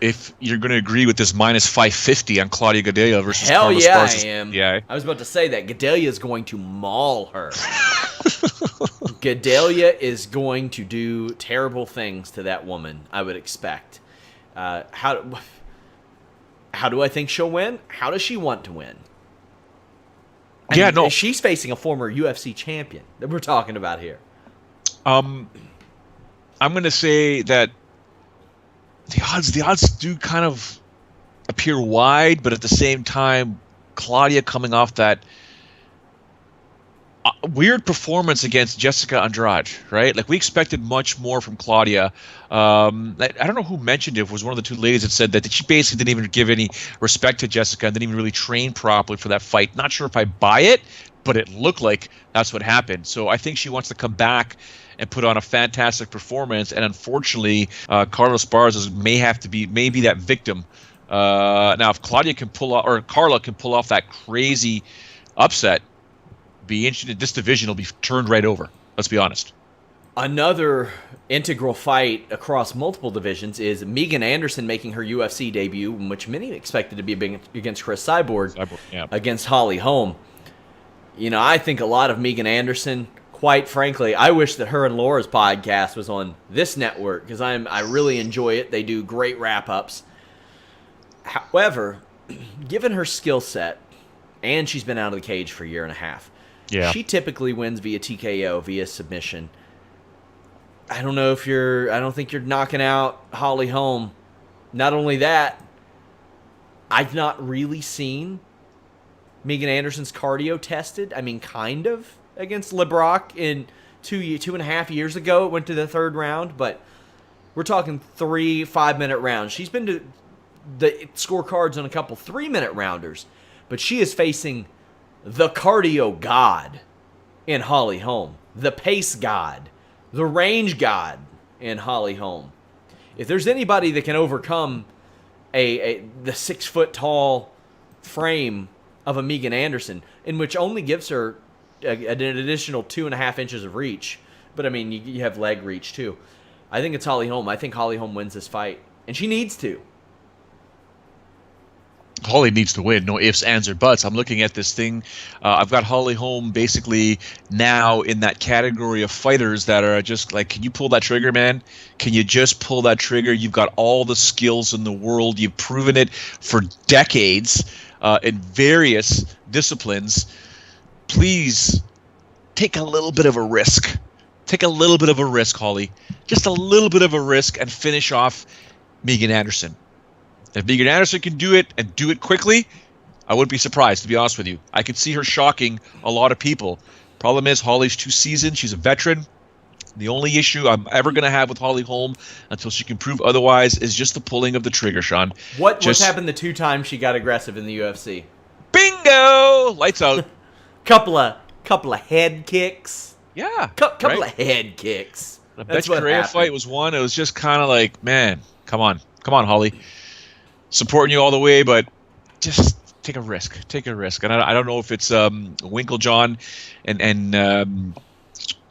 if you're going to agree with this minus 550 on Claudia Gadelha versus Hell Carla yeah, Esparza. I am. Yeah. I was about to say that. Gadelha is going to maul her. Gadelha is going to do terrible things to that woman, I would expect. How do I think she'll win? How does she want to win? She's facing a former UFC champion that we're talking about here. I'm going to say that the odds do kind of appear wide, but at the same time, Claudia coming off that weird performance against Jessica Andrade, right? Like, we expected much more from Claudia. I don't know who mentioned it. It was one of the 2 ladies that said that she basically didn't even give any respect to Jessica and didn't even really train properly for that fight. Not sure if I buy it, but it looked like that's what happened. So I think she wants to come back and put on a fantastic performance, and unfortunately, Carla Esparza may be that victim. Now, if Claudia can pull off, or Carla can pull off that crazy upset, be interested. This division will be turned right over. Let's be honest. Another integral fight across multiple divisions is Megan Anderson making her UFC debut, which many expected to be against Chris Cyborg, against Holly Holm. I think a lot of Megan Anderson. Quite frankly, I wish that her and Laura's podcast was on this network, because I really enjoy it. They do great wrap-ups. However, given her skill set, and she's been out of the cage for a year and a half, she typically wins via TKO, via submission. I don't think you're knocking out Holly Holm. Not only that, I've not really seen Megan Anderson's cardio tested. I mean, kind of. Against LeBrock in 2.5 years ago. It went to the 3rd round, but we're talking 3 5-minute rounds. She's been to the scorecards on a couple 3-minute rounders, but she is facing the cardio god in Holly Holm, the pace god, the range god in Holly Holm. If there's anybody that can overcome the 6-foot-tall frame of a Megan Anderson, in which only gives her an additional 2.5 inches of reach, but I mean, you have leg reach too. I think it's Holly Holm. I think Holly Holm wins this fight, and she needs to. Holly needs to win. No ifs, ands, or buts. I'm looking at this thing. I've got Holly Holm basically now in that category of fighters that are just like, can you pull that trigger, man? Can you just pull that trigger? You've got all the skills in the world. You've proven it for decades in various disciplines. please take a little bit of a risk. Take a little bit of a risk, Holly. Just a little bit of a risk and finish off Megan Anderson. If Megan Anderson can do it and do it quickly, I wouldn't be surprised, to be honest with you. I could see her shocking a lot of people. Problem is, Holly's too seasoned. She's a veteran. The only issue I'm ever going to have with Holly Holm until she can prove otherwise is just the pulling of the trigger, Sean. What's happened the 2 times she got aggressive in the UFC? Bingo! Lights out. couple of head kicks. Yeah. Couple of head kicks. The Betch Correa fight was one. It was just kind of like, man, come on, Holly. Supporting you all the way, but just take a risk. And I don't know if it's Winklejohn and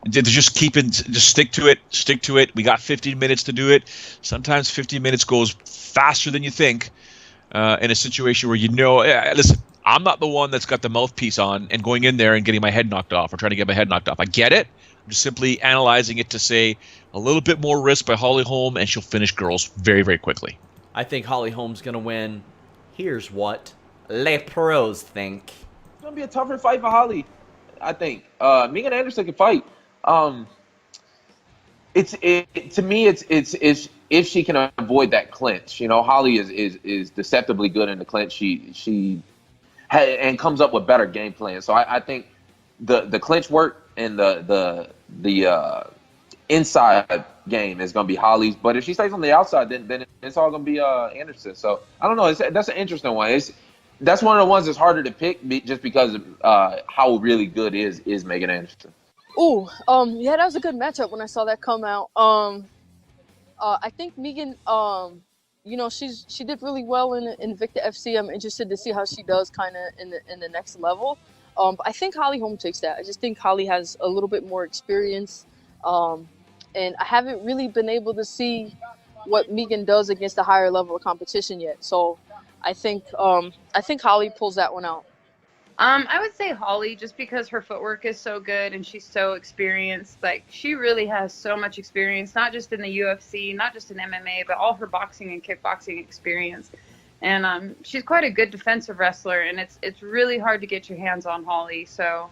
just stick to it. We got 15 minutes to do it. Sometimes 15 minutes goes faster than you think in a situation where listen, I'm not the one that's got the mouthpiece on and going in there and getting my head knocked off or trying to get my head knocked off. I get it. I'm just simply analyzing it to say a little bit more risk by Holly Holm, and she'll finish girls very, very quickly. I think Holly Holm's going to win. Here's what Les Pros think. It's going to be a tougher fight for Holly, I think. Megan Anderson can fight. To me, it's if she can avoid that clinch. Holly is deceptively good in the clinch. She and comes up with better game plans. So I think the clinch work and the inside game is going to be Holly's. But if she stays on the outside, then it's all going to be Anderson. So I don't know. That's an interesting one. That's one of the ones that's harder to pick just because of how really good is Megan Anderson. Ooh, yeah, that was a good matchup when I saw that come out. I think Megan, she did really well in Invicta FC. I'm interested to see how she does kind of in the next level. But I think Holly Holm takes that. I just think Holly has a little bit more experience, and I haven't really been able to see what Megan does against a higher level of competition yet. So I think Holly pulls that one out. I would say Holly, just because her footwork is so good and she's so experienced. Like, she really has so much experience, not just in the UFC, not just in MMA, but all her boxing and kickboxing experience. And she's quite a good defensive wrestler, and it's really hard to get your hands on Holly. So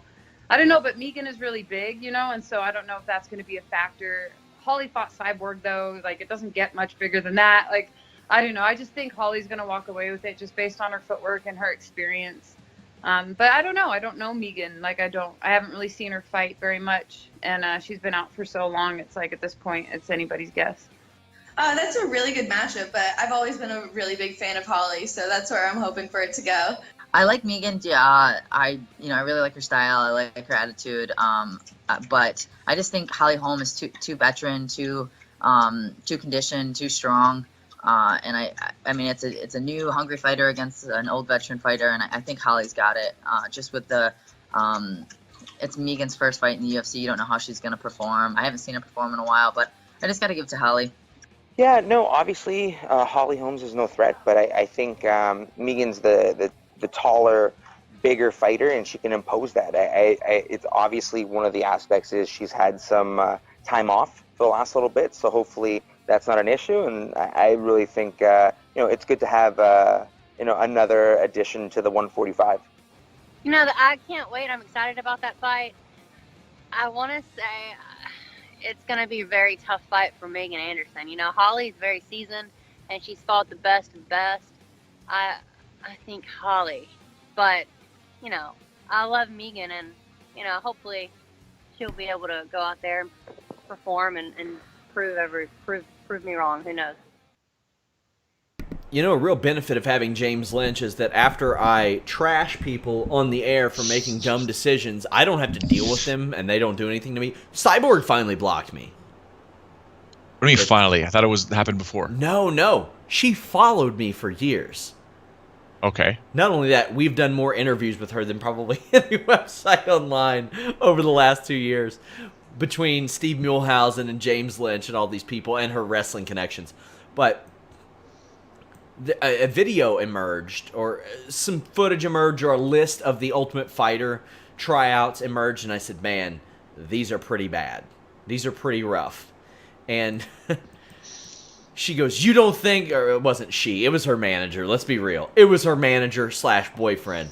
I don't know, but Megan is really big, and so I don't know if that's going to be a factor. Holly fought Cyborg, though. Like, it doesn't get much bigger than that. Like, I don't know. I just think Holly's going to walk away with it just based on her footwork and her experience. But I don't know. I don't know Megan. Like, I haven't really seen her fight very much. And she's been out for so long. It's like, at this point, it's anybody's guess. That's a really good matchup, but I've always been a really big fan of Holly, so that's where I'm hoping for it to go. I like Megan. Yeah, I really like her style. I like her attitude. But I just think Holly Holm is too veteran, too conditioned, too strong. And I mean, it's a new hungry fighter against an old veteran fighter, and I think Holly's got it. Just with it's Megan's first fight in the UFC. You don't know how she's going to perform. I haven't seen her perform in a while, but I just got to give it to Holly. Yeah, no, obviously Holly Holmes is no threat, but I think Megan's the taller, bigger fighter, and she can impose that. It's obviously one of the aspects is she's had some time off for the last little bit, so hopefully that's not an issue, and I really think it's good to have another addition to the 145. I can't wait. I'm excited about that fight. I want to say it's going to be a very tough fight for Megan Anderson. Holly's very seasoned, and she's fought the best of best. I think Holly, but I love Megan, and hopefully she'll be able to go out there and perform and prove me wrong. Who knows? A real benefit of having James Lynch is that after I trash people on the air for making dumb decisions, I don't have to deal with them, and they don't do anything to me. Cyborg finally blocked me. What do you mean finally? I thought it happened before. No. She followed me for years. Okay. Not only that, we've done more interviews with her than probably any website online over the last 2 years. Between Steve Muehlhausen and James Lynch and all these people and her wrestling connections. But a video emerged, or some footage emerged, or a list of the Ultimate Fighter tryouts emerged, and I said, man, these are pretty bad. These are pretty rough. And she goes, you don't think, or it wasn't she, it was her manager, let's be real. It was her manager / boyfriend.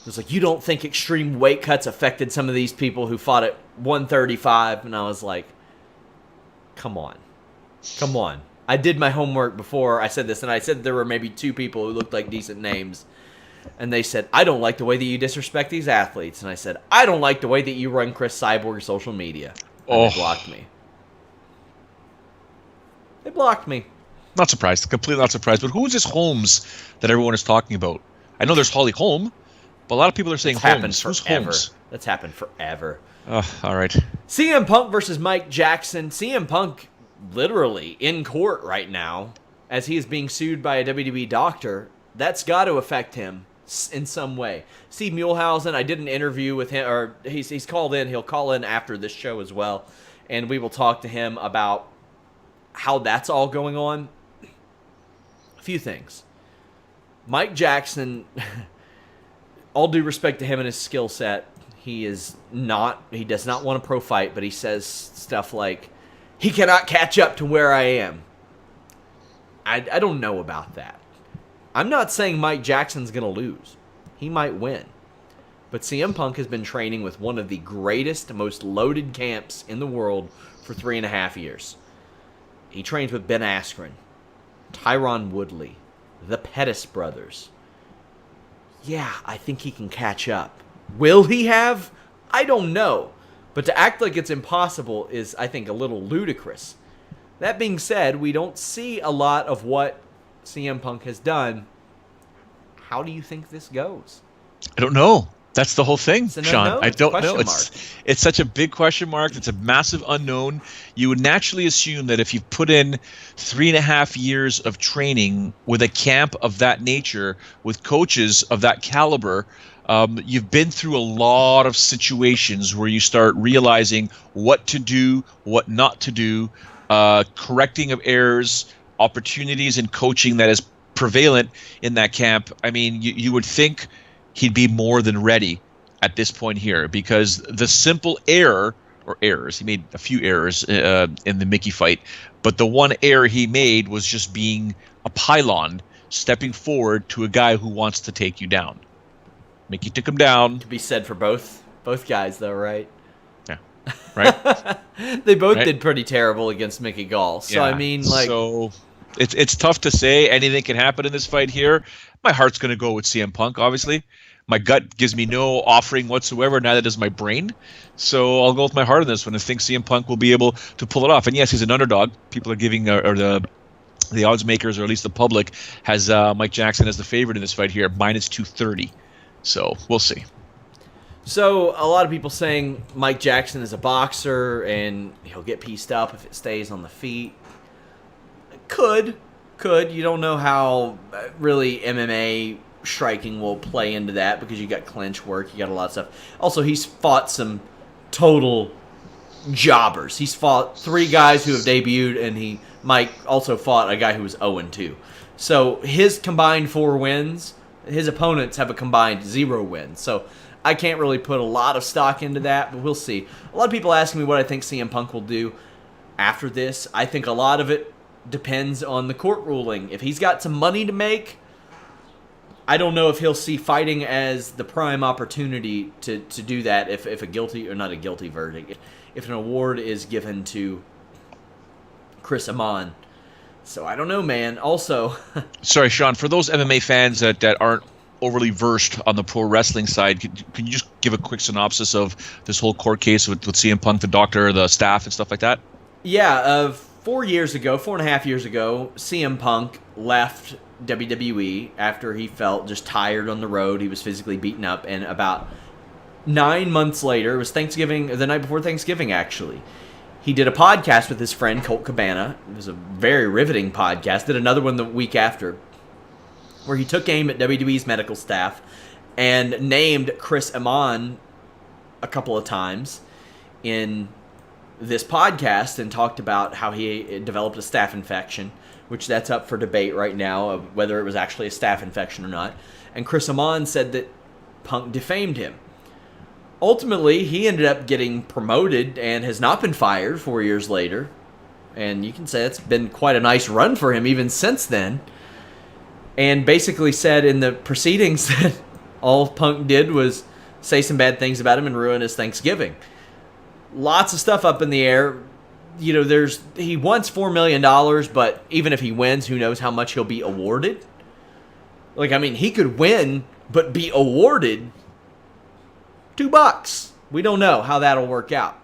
was like, you don't think extreme weight cuts affected some of these people who fought at 135? And I was like, come on. I did my homework before I said this, and I said there were maybe 2 people who looked like decent names. And they said, I don't like the way that you disrespect these athletes. And I said, I don't like the way that you run Chris Cyborg's social media. And they blocked me. They blocked me. Not surprised. Completely not surprised. But who is this Holmes that everyone is talking about? I know there's Holly Holm, but a lot of people are saying Holmes. Who's Holmes? That's happened forever. All right. CM Punk versus Mike Jackson. CM Punk literally in court right now as he is being sued by a WWE doctor. That's got to affect him in some way. Steve Muehlhausen, I did an interview with him, or he's called in. He'll call in after this show as well, and we will talk to him about how that's all going on. A few things. Mike Jackson, all due respect to him and his skill set, he does not want a pro fight, but he says stuff like, he cannot catch up to where I am. I don't know about that. I'm not saying Mike Jackson's going to lose. He might win. But CM Punk has been training with one of the greatest, most loaded camps in the world for 3.5 years. He trains with Ben Askren, Tyron Woodley, the Pettis brothers. Yeah, I think he can catch up. Will he have? I don't know. But to act like it's impossible is, I think, a little ludicrous. That being said, we don't see a lot of what CM Punk has done. How do you think this goes? I don't know. That's the whole thing, Sean. Unknown. I don't know. Mark. It's such a big question mark. It's a massive unknown. You would naturally assume that if you put in 3.5 years of training with a camp of that nature, with coaches of that caliber, you've been through a lot of situations where you start realizing what to do, what not to do, correcting of errors, opportunities in coaching that is prevalent in that camp. I mean, you would think he'd be more than ready at this point here, because the simple error, or errors, he made a few errors in the Mickey fight, but the one error he made was just being a pylon, stepping forward to a guy who wants to take you down. Mickey took him down. To be said for both guys, though, right? Yeah. Right? They both did pretty terrible against Mickey Gall. So, yeah. I mean, like... So, it's tough to say. Anything can happen in this fight here. My heart's going to go with CM Punk, obviously. My gut gives me no offering whatsoever, neither does my brain. So I'll go with my heart on this one and think CM Punk will be able to pull it off. And yes, he's an underdog. People are giving, or the odds makers, or at least the public, has Mike Jackson as the favorite in this fight here, minus 230. So we'll see. So a lot of people saying Mike Jackson is a boxer and he'll get pieced up if it stays on the feet. Could. You don't know how really MMA striking will play into that, because you got clinch work, you got a lot of stuff. Also, he's fought some total jobbers. He's fought 3 guys who have debuted, and Mike also fought a guy who was 0-2. So his combined 4 wins, his opponents have a combined 0 wins. So I can't really put a lot of stock into that, but we'll see. A lot of people asking me what I think CM Punk will do after this. I think a lot of it depends on the court ruling. If he's got some money to make, I don't know if he'll see fighting as the prime opportunity to do that if a guilty, or not a guilty verdict, if an award is given to Chris Amon. So I don't know, man. Also... Sorry, Sean, for those MMA fans that aren't overly versed on the pro wrestling side, can you just give a quick synopsis of this whole court case with CM Punk, the doctor, the staff, and stuff like that? Yeah, 4.5 years ago, CM Punk left WWE after he felt just tired on the road. He was physically beaten up, and about 9 months later, it was Thanksgiving, the night before Thanksgiving actually, he did a podcast with his friend Colt Cabana. It was a very riveting podcast. Did another one the week after, where he took aim at WWE's medical staff and named Chris Amon a couple of times in this podcast, and talked about how he developed a staph infection, which that's up for debate right now of whether it was actually a staph infection or not. And Chris Amon said that Punk defamed him. Ultimately, he ended up getting promoted and has not been fired 4 years later. And you can say it's been quite a nice run for him even since then. And basically said in the proceedings that All Punk did was say some bad things about him and ruin his Thanksgiving. Lots of stuff up in the air. You know, he wants $4 million, but even if he wins, who knows how much he'll be awarded? Like, I mean, he could win, but be awarded $2. We don't know how that'll work out.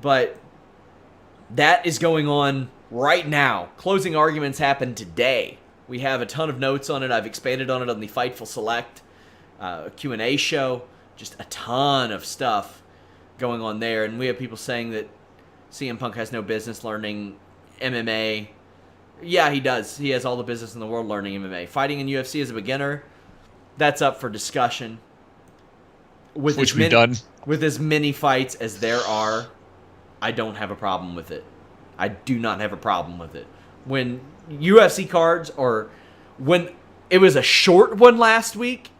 But that is going on right now. Closing arguments happen today. We have a ton of notes on it. I've expanded on it on the Fightful Select Q&A show. Just a ton of stuff going on there. And we have people saying that CM Punk has no business learning MMA. Yeah, he does. He has all the business in the world learning MMA. Fighting in UFC as a beginner, that's up for discussion. Which we've done. With as many fights as there are, I don't have a problem with it. I do not have a problem with it. When UFC cards, or when it was a short one last week,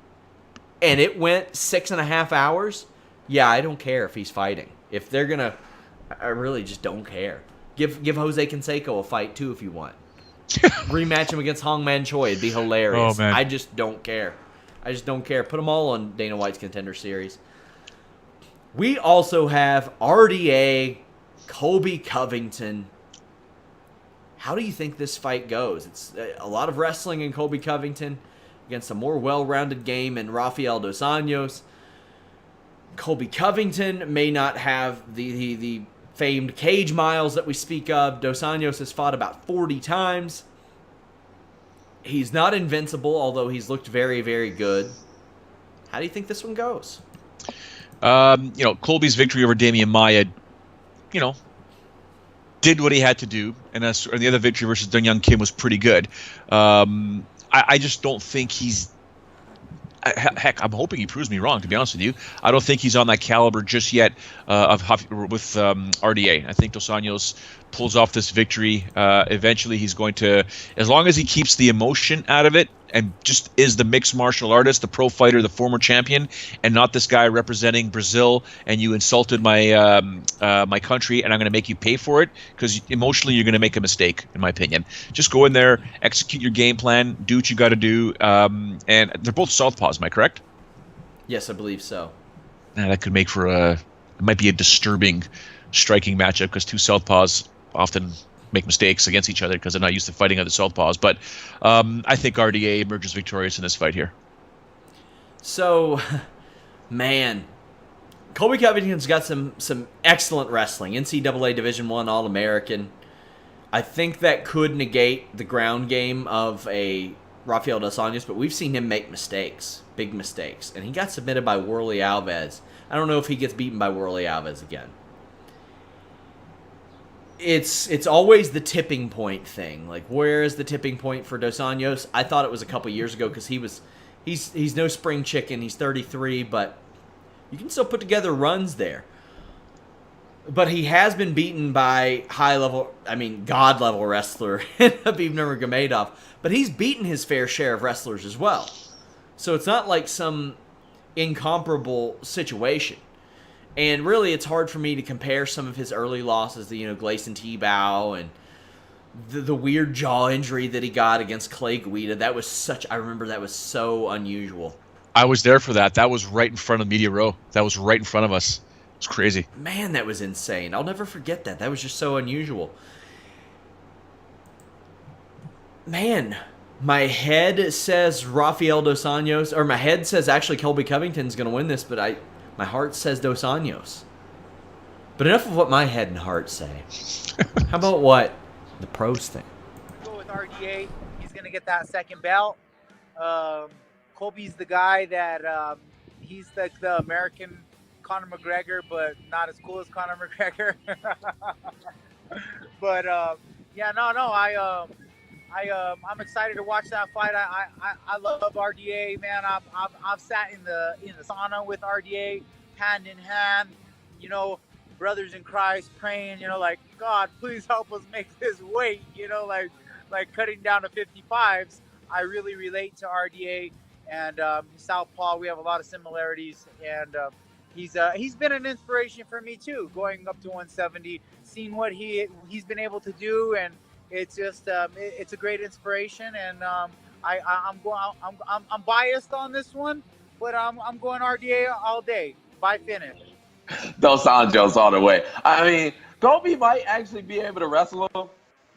and it went 6.5 hours, yeah, I don't care if he's fighting. If they're going to, I really just don't care. Give Jose Canseco a fight, too, if you want. Rematch him against Hong Man Choi. It'd be hilarious. Oh, man. I just don't care. I just don't care. Put them all on Dana White's Contender Series. We also have RDA, Colby Covington. How do you think this fight goes? It's a lot of wrestling in Colby Covington against a more well-rounded game in Rafael Dos Anjos. Colby Covington may not have the famed cage miles that we speak of. Dos Anjos has fought about 40 times. He's not invincible, although he's looked very, very good. How do you think this one goes? Colby's victory over Damian Maia, did what he had to do, and the other victory versus Dong Young Kim was pretty good. I just don't think he's. Heck, I'm hoping he proves me wrong, to be honest with you. I don't think he's on that caliber just yet with RDA. I think Dos Anjos pulls off this victory. Eventually, he's going to, as long as he keeps the emotion out of it and just is the mixed martial artist, the pro fighter, the former champion, and not this guy representing Brazil, and you insulted my my country, and I'm going to make you pay for it, because emotionally you're going to make a mistake, in my opinion. Just go in there, execute your game plan, do what you got to do, and they're both southpaws, am I correct? Yes, I believe so. That could make for it might be a disturbing striking matchup, because two southpaws often make mistakes against each other because they're not used to fighting other southpaws. But I think RDA emerges victorious in this fight here. So, man, Colby Covington's got some excellent wrestling. NCAA Division I All-American. I think that could negate the ground game of a Rafael Dos Anjos, but we've seen him make mistakes, big mistakes. And he got submitted by Worley Alves. I don't know if he gets beaten by Worley Alves again. It's always the tipping point thing. Like, where is the tipping point for Dos Anjos? I thought it was a couple years ago, because he's no spring chicken. He's 33, but you can still put together runs there. But he has been beaten by god-level wrestler Khabib Nurmagomedov. But he's beaten his fair share of wrestlers as well. So it's not like some incomparable situation. And really, it's hard for me to compare some of his early losses, Gleison Tebow and the weird jaw injury that he got against Clay Guida. I remember that was so unusual. I was there for that. That was right in front of Media Row. That was right in front of us. It was crazy. Man, that was insane. I'll never forget that. That was just so unusual. Man, my head says Rafael Dos Anjos, or my head says actually Colby Covington's going to win this, but my heart says Dos Anjos. But enough of what my head and heart say. How about what the pros think? Go with RDA. He's going to get that second belt. Colby's the guy that he's the American Conor McGregor, but not as cool as Conor McGregor. But I'm excited to watch that fight. I love RDA, man. I've sat in the sauna with RDA, hand in hand, brothers in Christ, praying, like, God, please help us make this weight, like cutting down to 55s. I really relate to RDA, and Southpaw. We have a lot of similarities, and he's been an inspiration for me too, going up to 170, seeing what he's been able to do, and it's just it's a great inspiration, and I'm biased on this one, but I'm going RDA all day by finish. Dos Anjos all the way. I mean, Colby might actually be able to wrestle him,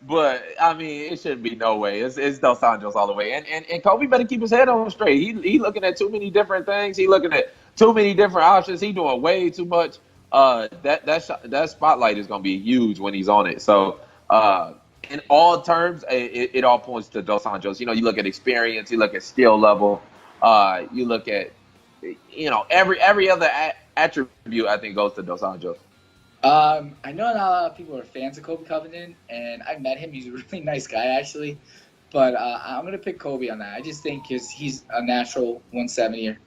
but I mean, it shouldn't be no way. It's Dos Anjos all the way. And Colby better keep his head on straight. He looking at too many different things. He looking at too many different options. He doing way too much. That spotlight is gonna be huge when he's on it. So in all terms, it all points to Dos Anjos. You know, you look at experience, you look at skill level, you look at every other attribute. I think goes to Dos Anjos. I know not a lot of people are fans of Colby Covington, and I've met him. He's a really nice guy, actually. But I'm going to pick Colby on that. I just think he's a natural 170er,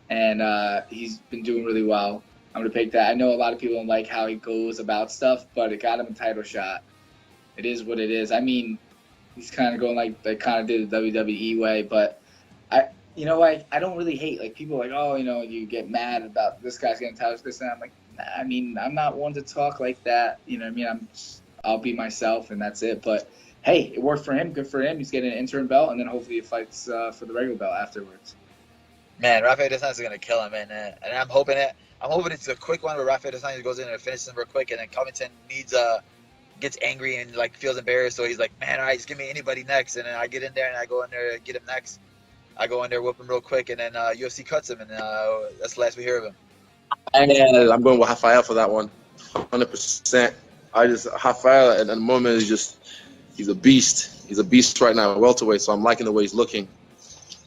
and he's been doing really well. I'm going to pick that. I know a lot of people don't like how he goes about stuff, but it got him a title shot. It is what it is. I mean, he's kind of going like they kind of did the WWE way, but I don't really hate. Like, people are like, oh, you get mad about this guy's getting titles, this and that. I'm like, I mean, I'm not one to talk like that. You know what I mean? I'll be myself, and that's it. But, hey, it worked for him. Good for him. He's getting an interim belt, and then hopefully he fights for the regular belt afterwards. Man, Rafael dos Anjos is going to kill him, and I'm hoping it's a quick one where Rafael dos Anjos goes in and finishes him real quick, and then Covington gets angry and, like, feels embarrassed. So he's like, man, all right, just give me anybody next. And then I get in there, and I go in there and get him next. I go in there, whoop him real quick, and then UFC cuts him, and that's the last we hear of him. And I'm going with Rafael for that one, 100%. Rafael at the moment he's a beast. He's a beast right now, welterweight. So I'm liking the way he's looking.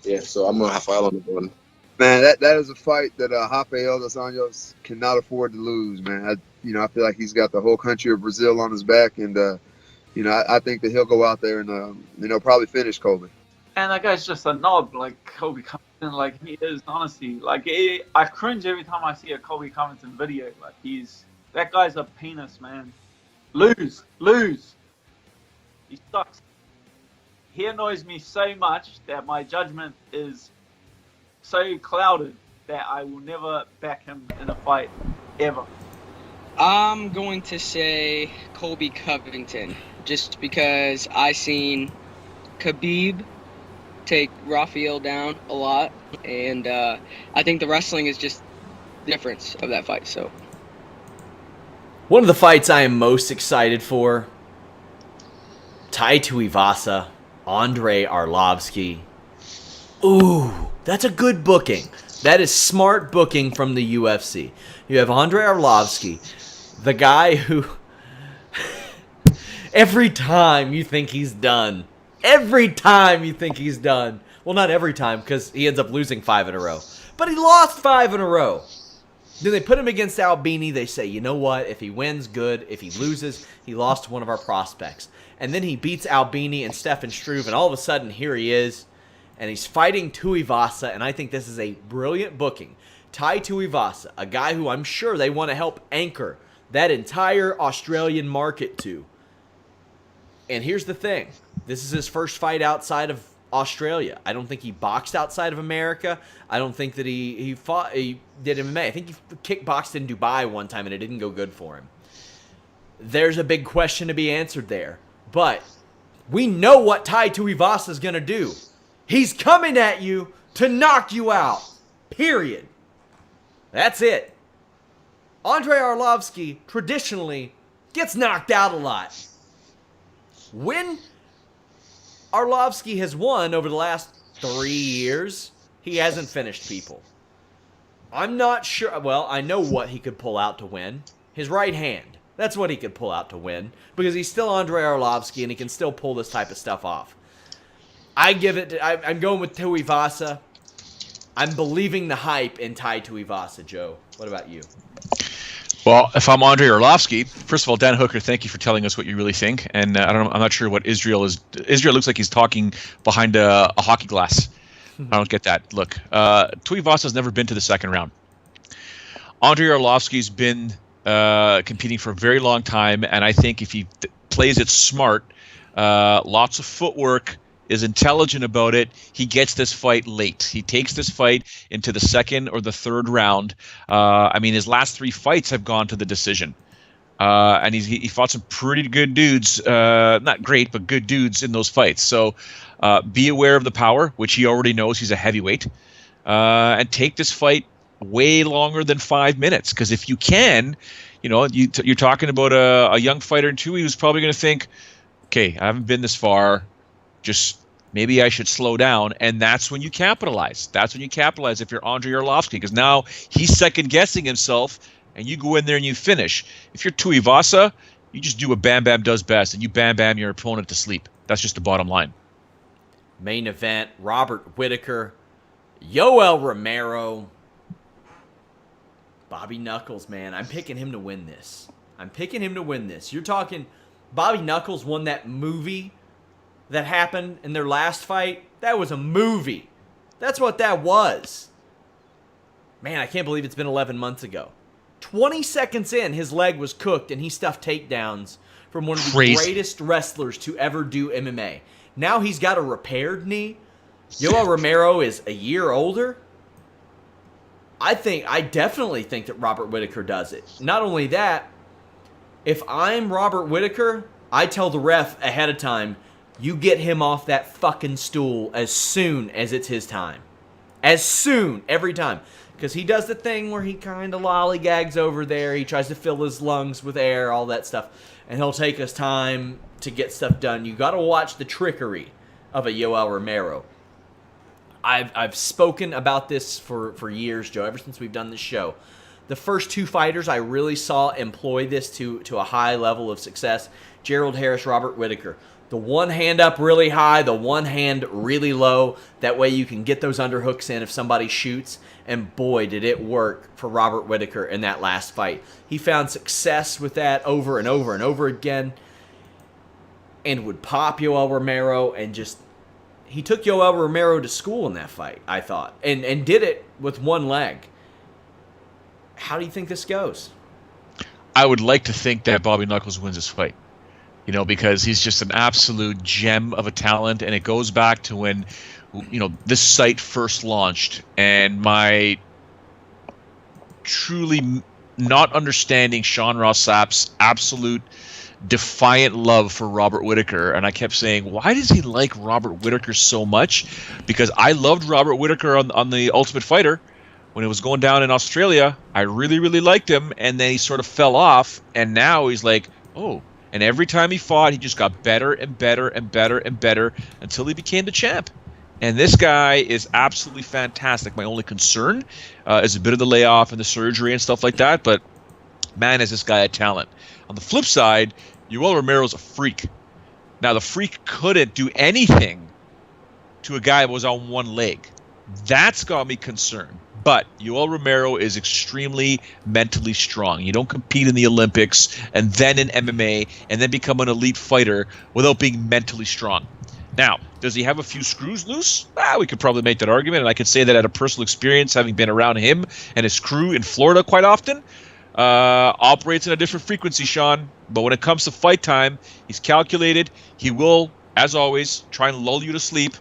Yeah, so I'm going Rafael on the one. Man, that is a fight that Rafael dos Anjos cannot afford to lose, man. I feel like he's got the whole country of Brazil on his back, and I think that he'll go out there and probably finish Colby. And that guy's just a knob, like Colby Covington, like he is, honestly. Like, I cringe every time I see a Colby Covington video. Like, that guy's a penis, man. Lose. He sucks. He annoys me so much that my judgment is so clouded that I will never back him in a fight, ever. I'm going to say Colby Covington, just because I seen Khabib take Rafael down a lot, and I think the wrestling is just the difference of that fight. So, one of the fights I am most excited for: Tai Tuivasa, Andrei Arlovski. Ooh, that's a good booking. That is smart booking from the UFC. You have Andrei Arlovski, the guy who every time you think he's done. Well, not every time, because he ends up losing 5 in a row. But he lost 5 in a row. Then they put him against Albini. They say, you know what? If he wins, good. If he loses, he lost to one of our prospects. And then he beats Albini and Stefan Struve, and all of a sudden, here he is. And he's fighting Tuivasa, and I think this is a brilliant booking. Tai Tuivasa, a guy who I'm sure they want to help anchor that entire Australian market to. And here's the thing. This is his first fight outside of Australia. I don't think he boxed outside of America. I don't think that he did MMA. I think he kickboxed in Dubai one time, and it didn't go good for him. There's a big question to be answered there. But we know what Tai Tuivasa is going to do. He's coming at you to knock you out. Period. That's it. Andrei Arlovski traditionally gets knocked out a lot. When Arlovski has won over the last 3 years, he hasn't finished people. I'm not sure. Well, I know what he could pull out to win. His right hand. That's what he could pull out to win. Because he's still Andrei Arlovski and he can still pull this type of stuff off. I'm going with Tuivasa. I'm believing the hype in Tai Tuivasa, Joe. What about you? Well, if I'm Andrei Arlovski, first of all, Dan Hooker, thank you for telling us what you really think. And I'm not sure what Israel is. Israel looks like he's talking behind a hockey glass. I don't get that. Look, Tuivasa's never been to the second round. Andrei Arlovski's been competing for a very long time, and I think if he plays it smart, lots of footwork, is intelligent about it, he gets this fight late. He takes this fight into the second or the third round. I mean, his last 3 fights have gone to the decision. And he fought some pretty good dudes, not great, but good dudes in those fights. So be aware of the power, which he already knows. He's a heavyweight. And take this fight way longer than 5 minutes. Because if you can, you're talking about a young fighter in 2 who's probably going to think, okay, I haven't been this far. Just maybe I should slow down. And that's when you capitalize. That's when you capitalize if you're Andrei Arlovski. Because now he's second-guessing himself, and you go in there and you finish. If you're Tuivasa, you just do what Bam Bam does best, and you Bam Bam your opponent to sleep. That's just the bottom line. Main event, Robert Whittaker, Yoel Romero, Bobby Knuckles, man. I'm picking him to win this. You're talking Bobby Knuckles won that movie that happened in their last fight. That was a movie. That's what that was. Man, I can't believe it's been 11 months ago. 20 seconds in, his leg was cooked, and he stuffed takedowns from one of the greatest wrestlers to ever do MMA. Now he's got a repaired knee. Yoel Romero is a year older. I definitely think that Robert Whittaker does it. Not only that, if I'm Robert Whittaker, I tell the ref ahead of time, you get him off that fucking stool as soon as it's his time. As soon, every time. Because he does the thing where he kind of lollygags over there. He tries to fill his lungs with air, all that stuff. And he'll take his time to get stuff done. You got to watch the trickery of a Yoel Romero. I've spoken about this for years, Joe, ever since we've done this show. The first 2 fighters I really saw employ this to a high level of success, Gerald Harris, Robert Whittaker. The one hand up really high, the one hand really low. That way you can get those underhooks in if somebody shoots. And boy, did it work for Robert Whittaker in that last fight. He found success with that over and over and over again. And would pop Yoel Romero and just... He took Yoel Romero to school in that fight, I thought. And did it with one leg. How do you think this goes? I would like to think that Bobby Knuckles wins this fight. Because he's just an absolute gem of a talent. And it goes back to when, this site first launched. And my truly not understanding Sean Ross Sapp's absolute defiant love for Robert Whittaker. And I kept saying, why does he like Robert Whittaker so much? Because I loved Robert Whittaker on the Ultimate Fighter. When it was going down in Australia, I really, really liked him. And then he sort of fell off. And now he's like, oh. And every time he fought, he just got better and better and better and better until he became the champ. And this guy is absolutely fantastic. My only concern is a bit of the layoff and the surgery and stuff like that. But man, is this guy a talent. On the flip side, Yoel Romero's a freak. Now, the freak couldn't do anything to a guy that was on one leg. That's got me concerned. But Yoel Romero is extremely mentally strong. You don't compete in the Olympics and then in MMA and then become an elite fighter without being mentally strong. Now, does he have a few screws loose? We could probably make that argument, and I could say that out of personal experience, having been around him and his crew in Florida quite often. Operates in a different frequency, Sean. But when it comes to fight time, he's calculated. He will, as always, try and lull you to sleep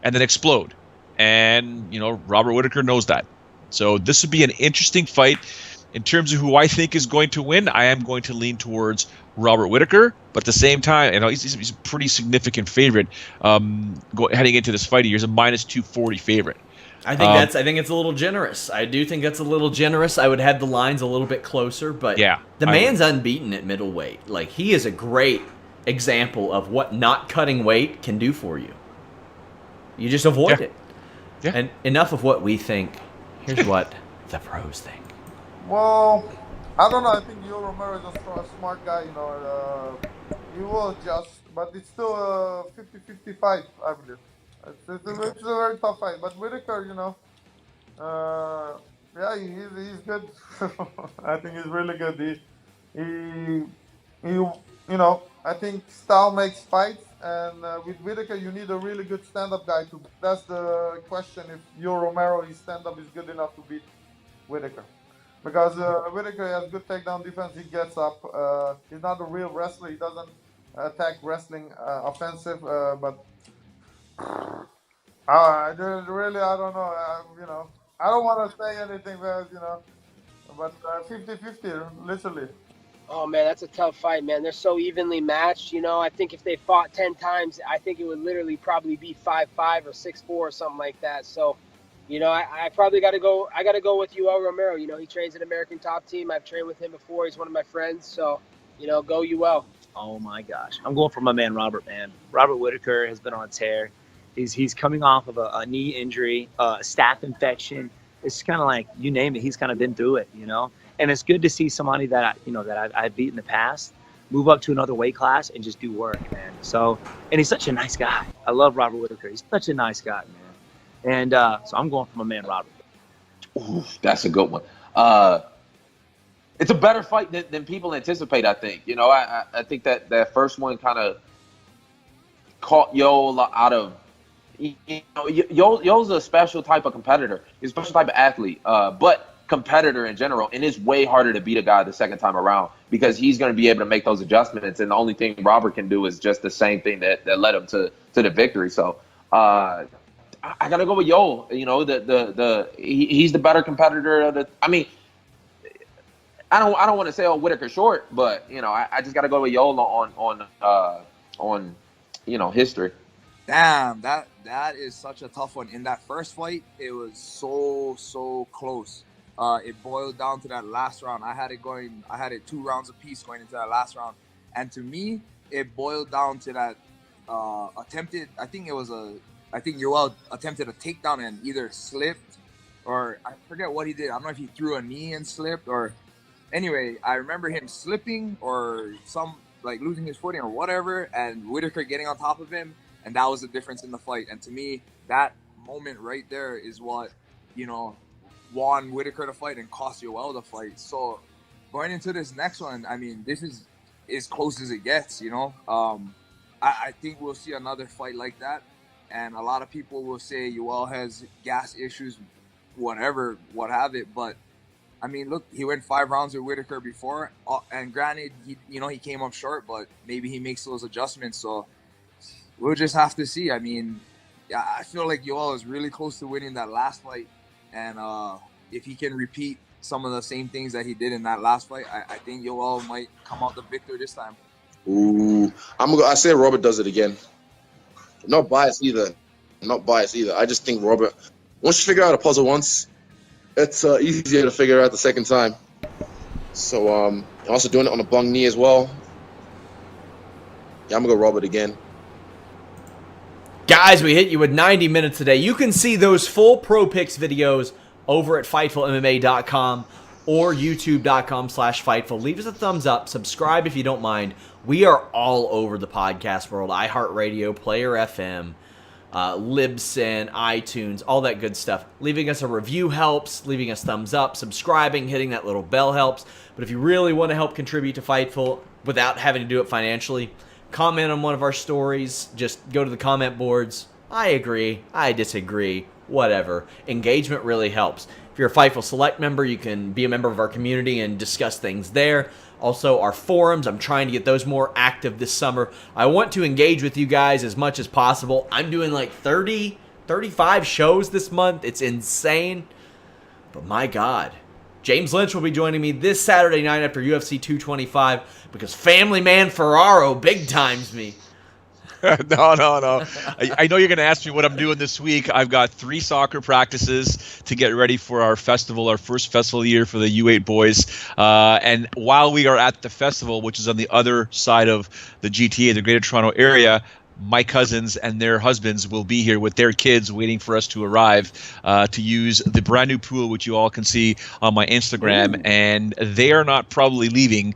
and then explode. And, Robert Whittaker knows that. So this would be an interesting fight. In terms of who I think is going to win, I am going to lean towards Robert Whittaker. But at the same time, he's a pretty significant favorite heading into this fight. He's a minus 240 favorite. I think it's a little generous. I do think that's a little generous. I would have the lines a little bit closer, but the man's unbeaten at middleweight. Like, he is a great example of what not cutting weight can do for you. You just avoid it. Yeah. And enough of what we think. Here's what the pros think. Well, I don't know. I think Yoel Romero is a smart guy. He will adjust, but it's still a 50-50 fight, I believe. It's a very tough fight. But Whittaker, he's good. I think he's really good. I think style makes fights, and with Whittaker, you need a really good stand-up guy to. That's the question. If Yoel Romero, his stand-up is good enough to beat Whittaker, because Whittaker has good takedown defense. He gets up. He's not a real wrestler. He doesn't attack wrestling offensive, but. I don't know. I don't want to say anything, but 50-50, literally. Oh, man, that's a tough fight, man. They're so evenly matched. You know, I think if they fought 10 times, I think it would literally probably be 5-5 or 6-4 or something like that. So, you know, I probably got to go. I got to go with Yair Romero. You know, he trains at American Top Team. I've trained with him before. He's one of my friends. So, you know, go UL. Oh, my gosh. I'm going for my man Robert, man. Robert Whittaker has been on a tear. He's coming off of a knee injury, a staph infection. It's kind of like, you name it, he's kind of been through it, you know? And it's good to see somebody that, I've beat in the past move up to another weight class and just do work, man. So, and he's such a nice guy. I love Robert Whittaker. He's such a nice guy, man. And so I'm going for my man Robert. Ooh, that's a good one. It's a better fight than people anticipate, I think. You know, I think that first one kind of caught Yoel out of, you know, Yoel's a special type of competitor. He's a special type of athlete, but competitor in general, and it's way harder to beat a guy the second time around because he's going to be able to make those adjustments, and the only thing Robert can do is just the same thing that led him to the victory. So I got to go with Yoel. You know, he's the better competitor. I mean, I don't want to say Whittaker short, but you know, I just got to go with Yoel on you know, history. Damn, that is such a tough one. In that first fight, it was so close. It boiled down to that last round. I had it 2 rounds apiece going into that last round. And to me, it boiled down to that attempted, I think Yoel attempted a takedown and either slipped or I forget what he did. I don't know if he threw a knee and slipped or anyway, I remember him slipping or losing his footing or whatever and Whittaker getting on top of him. And that was the difference in the fight. And to me, that moment right there is what, you know, won Whittaker the fight and cost Yoel the fight. So going into this next one, I mean, this is as close as it gets, you know. I think we'll see another fight like that. And a lot of people will say Yoel has gas issues, whatever, what have it. But, I mean, look, he went 5 rounds with Whittaker before. And granted, he came up short, but maybe he makes those adjustments. So we'll just have to see. I mean, I feel like Yoel is really close to winning that last fight. And if he can repeat some of the same things that he did in that last fight, I think Yoel might come out the victor this time. Ooh, I say Robert does it again. Not biased either. I just think Robert, once you figure out a puzzle once, it's easier to figure out the second time. So also doing it on a bung knee as well. Yeah, I'm going to go Robert again. Guys, we hit you with 90 minutes today. You can see those full Pro Picks videos over at FightfulMMA.com or YouTube.com/Fightful. Leave us a thumbs up. Subscribe if you don't mind. We are all over the podcast world. iHeartRadio, Player FM, Libsyn, iTunes, all that good stuff. Leaving us a review helps. Leaving us thumbs up. Subscribing, hitting that little bell helps. But if you really want to help contribute to Fightful without having to do it financially, comment on one of our stories. Just go to the comment boards. I agree. I disagree. Whatever. Engagement really helps. If you're a Fightful Select member, you can be a member of our community and discuss things there. Also, our forums. I'm trying to get those more active this summer. I want to engage with you guys as much as possible. I'm doing like 30, 35 shows this month. It's insane. But my God. James Lynch will be joining me this Saturday night after UFC 225 because Family Man Ferraro big times me. No. I know you're going to ask me what I'm doing this week. I've got 3 soccer practices to get ready for our festival, our first festival of the year for the U8 boys. And while we are at the festival, which is on the other side of the GTA, the Greater Toronto Area, my cousins and their husbands will be here with their kids waiting for us to arrive to use the brand new pool, which you all can see on my Instagram. Ooh. And they are not probably leaving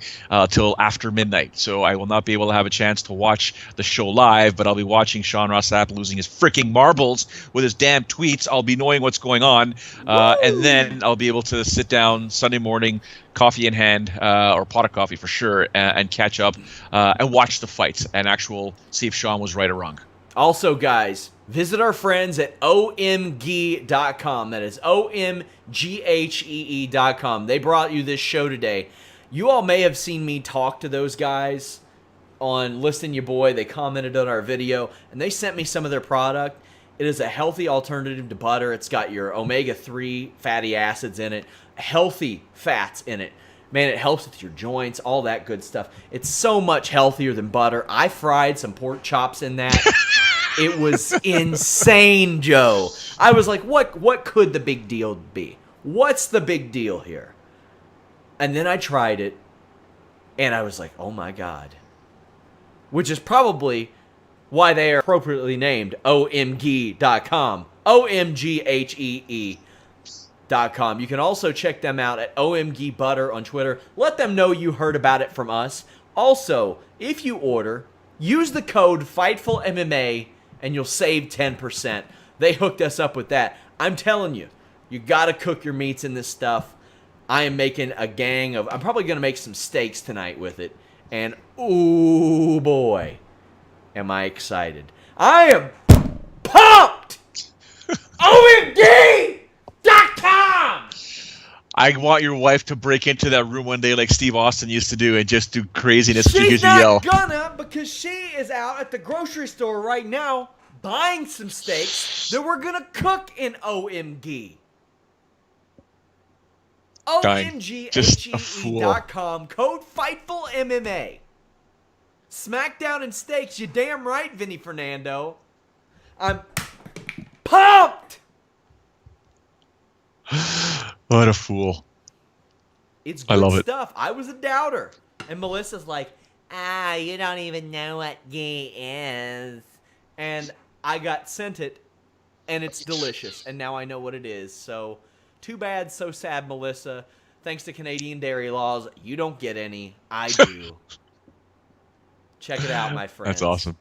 till after midnight. So I will not be able to have a chance to watch the show live, but I'll be watching Sean Ross Sapp losing his freaking marbles with his damn tweets. I'll be knowing what's going on. And then I'll be able to sit down Sunday morning, coffee in hand, or pot of coffee for sure, and catch up and watch the fights and see if Sean was right or wrong. Also, guys, visit our friends at omghee.com. That is omghee.com. They brought you this show today. You all may have seen me talk to those guys on Listen Ya Boy. They commented on our video, and they sent me some of their product. It is a healthy alternative to butter. It's got your omega-3 fatty acids in it, healthy fats in it. Man, it helps with your joints, all that good stuff. It's so much healthier than butter. I fried some pork chops in that. It was insane, Joe. I was like, what could the big deal be? What's the big deal here? And then I tried it, and I was like, oh my God. Which is probably why they are appropriately named OMG.com. OMGHEE.com. You can also check them out at OMG Butter on Twitter. Let them know you heard about it from us. Also, if you order, use the code FightfulMMA and you'll save 10%. They hooked us up with that. I'm telling you, you got to cook your meats in this stuff. I am making a gang of... I'm probably going to make some steaks tonight with it. And, ooh, boy, am I excited. I am pumped! OMG.com! I want your wife to break into that room one day like Steve Austin used to do and just do craziness. She's you yell. not gonna, because she is out at the grocery store right now buying some steaks that we're gonna cook in OMG. OMGHEE.com, code FightfulMMA. Smackdown and steaks, you damn right, Vinny Fernando. I'm pumped! What a fool. It's good I love stuff. I was a doubter. And Melissa's like, you don't even know what ghee is. And I got sent it, and it's delicious. And now I know what it is. So, too bad, so sad, Melissa. Thanks to Canadian dairy laws, you don't get any. I do. Check it out, my friends. That's awesome.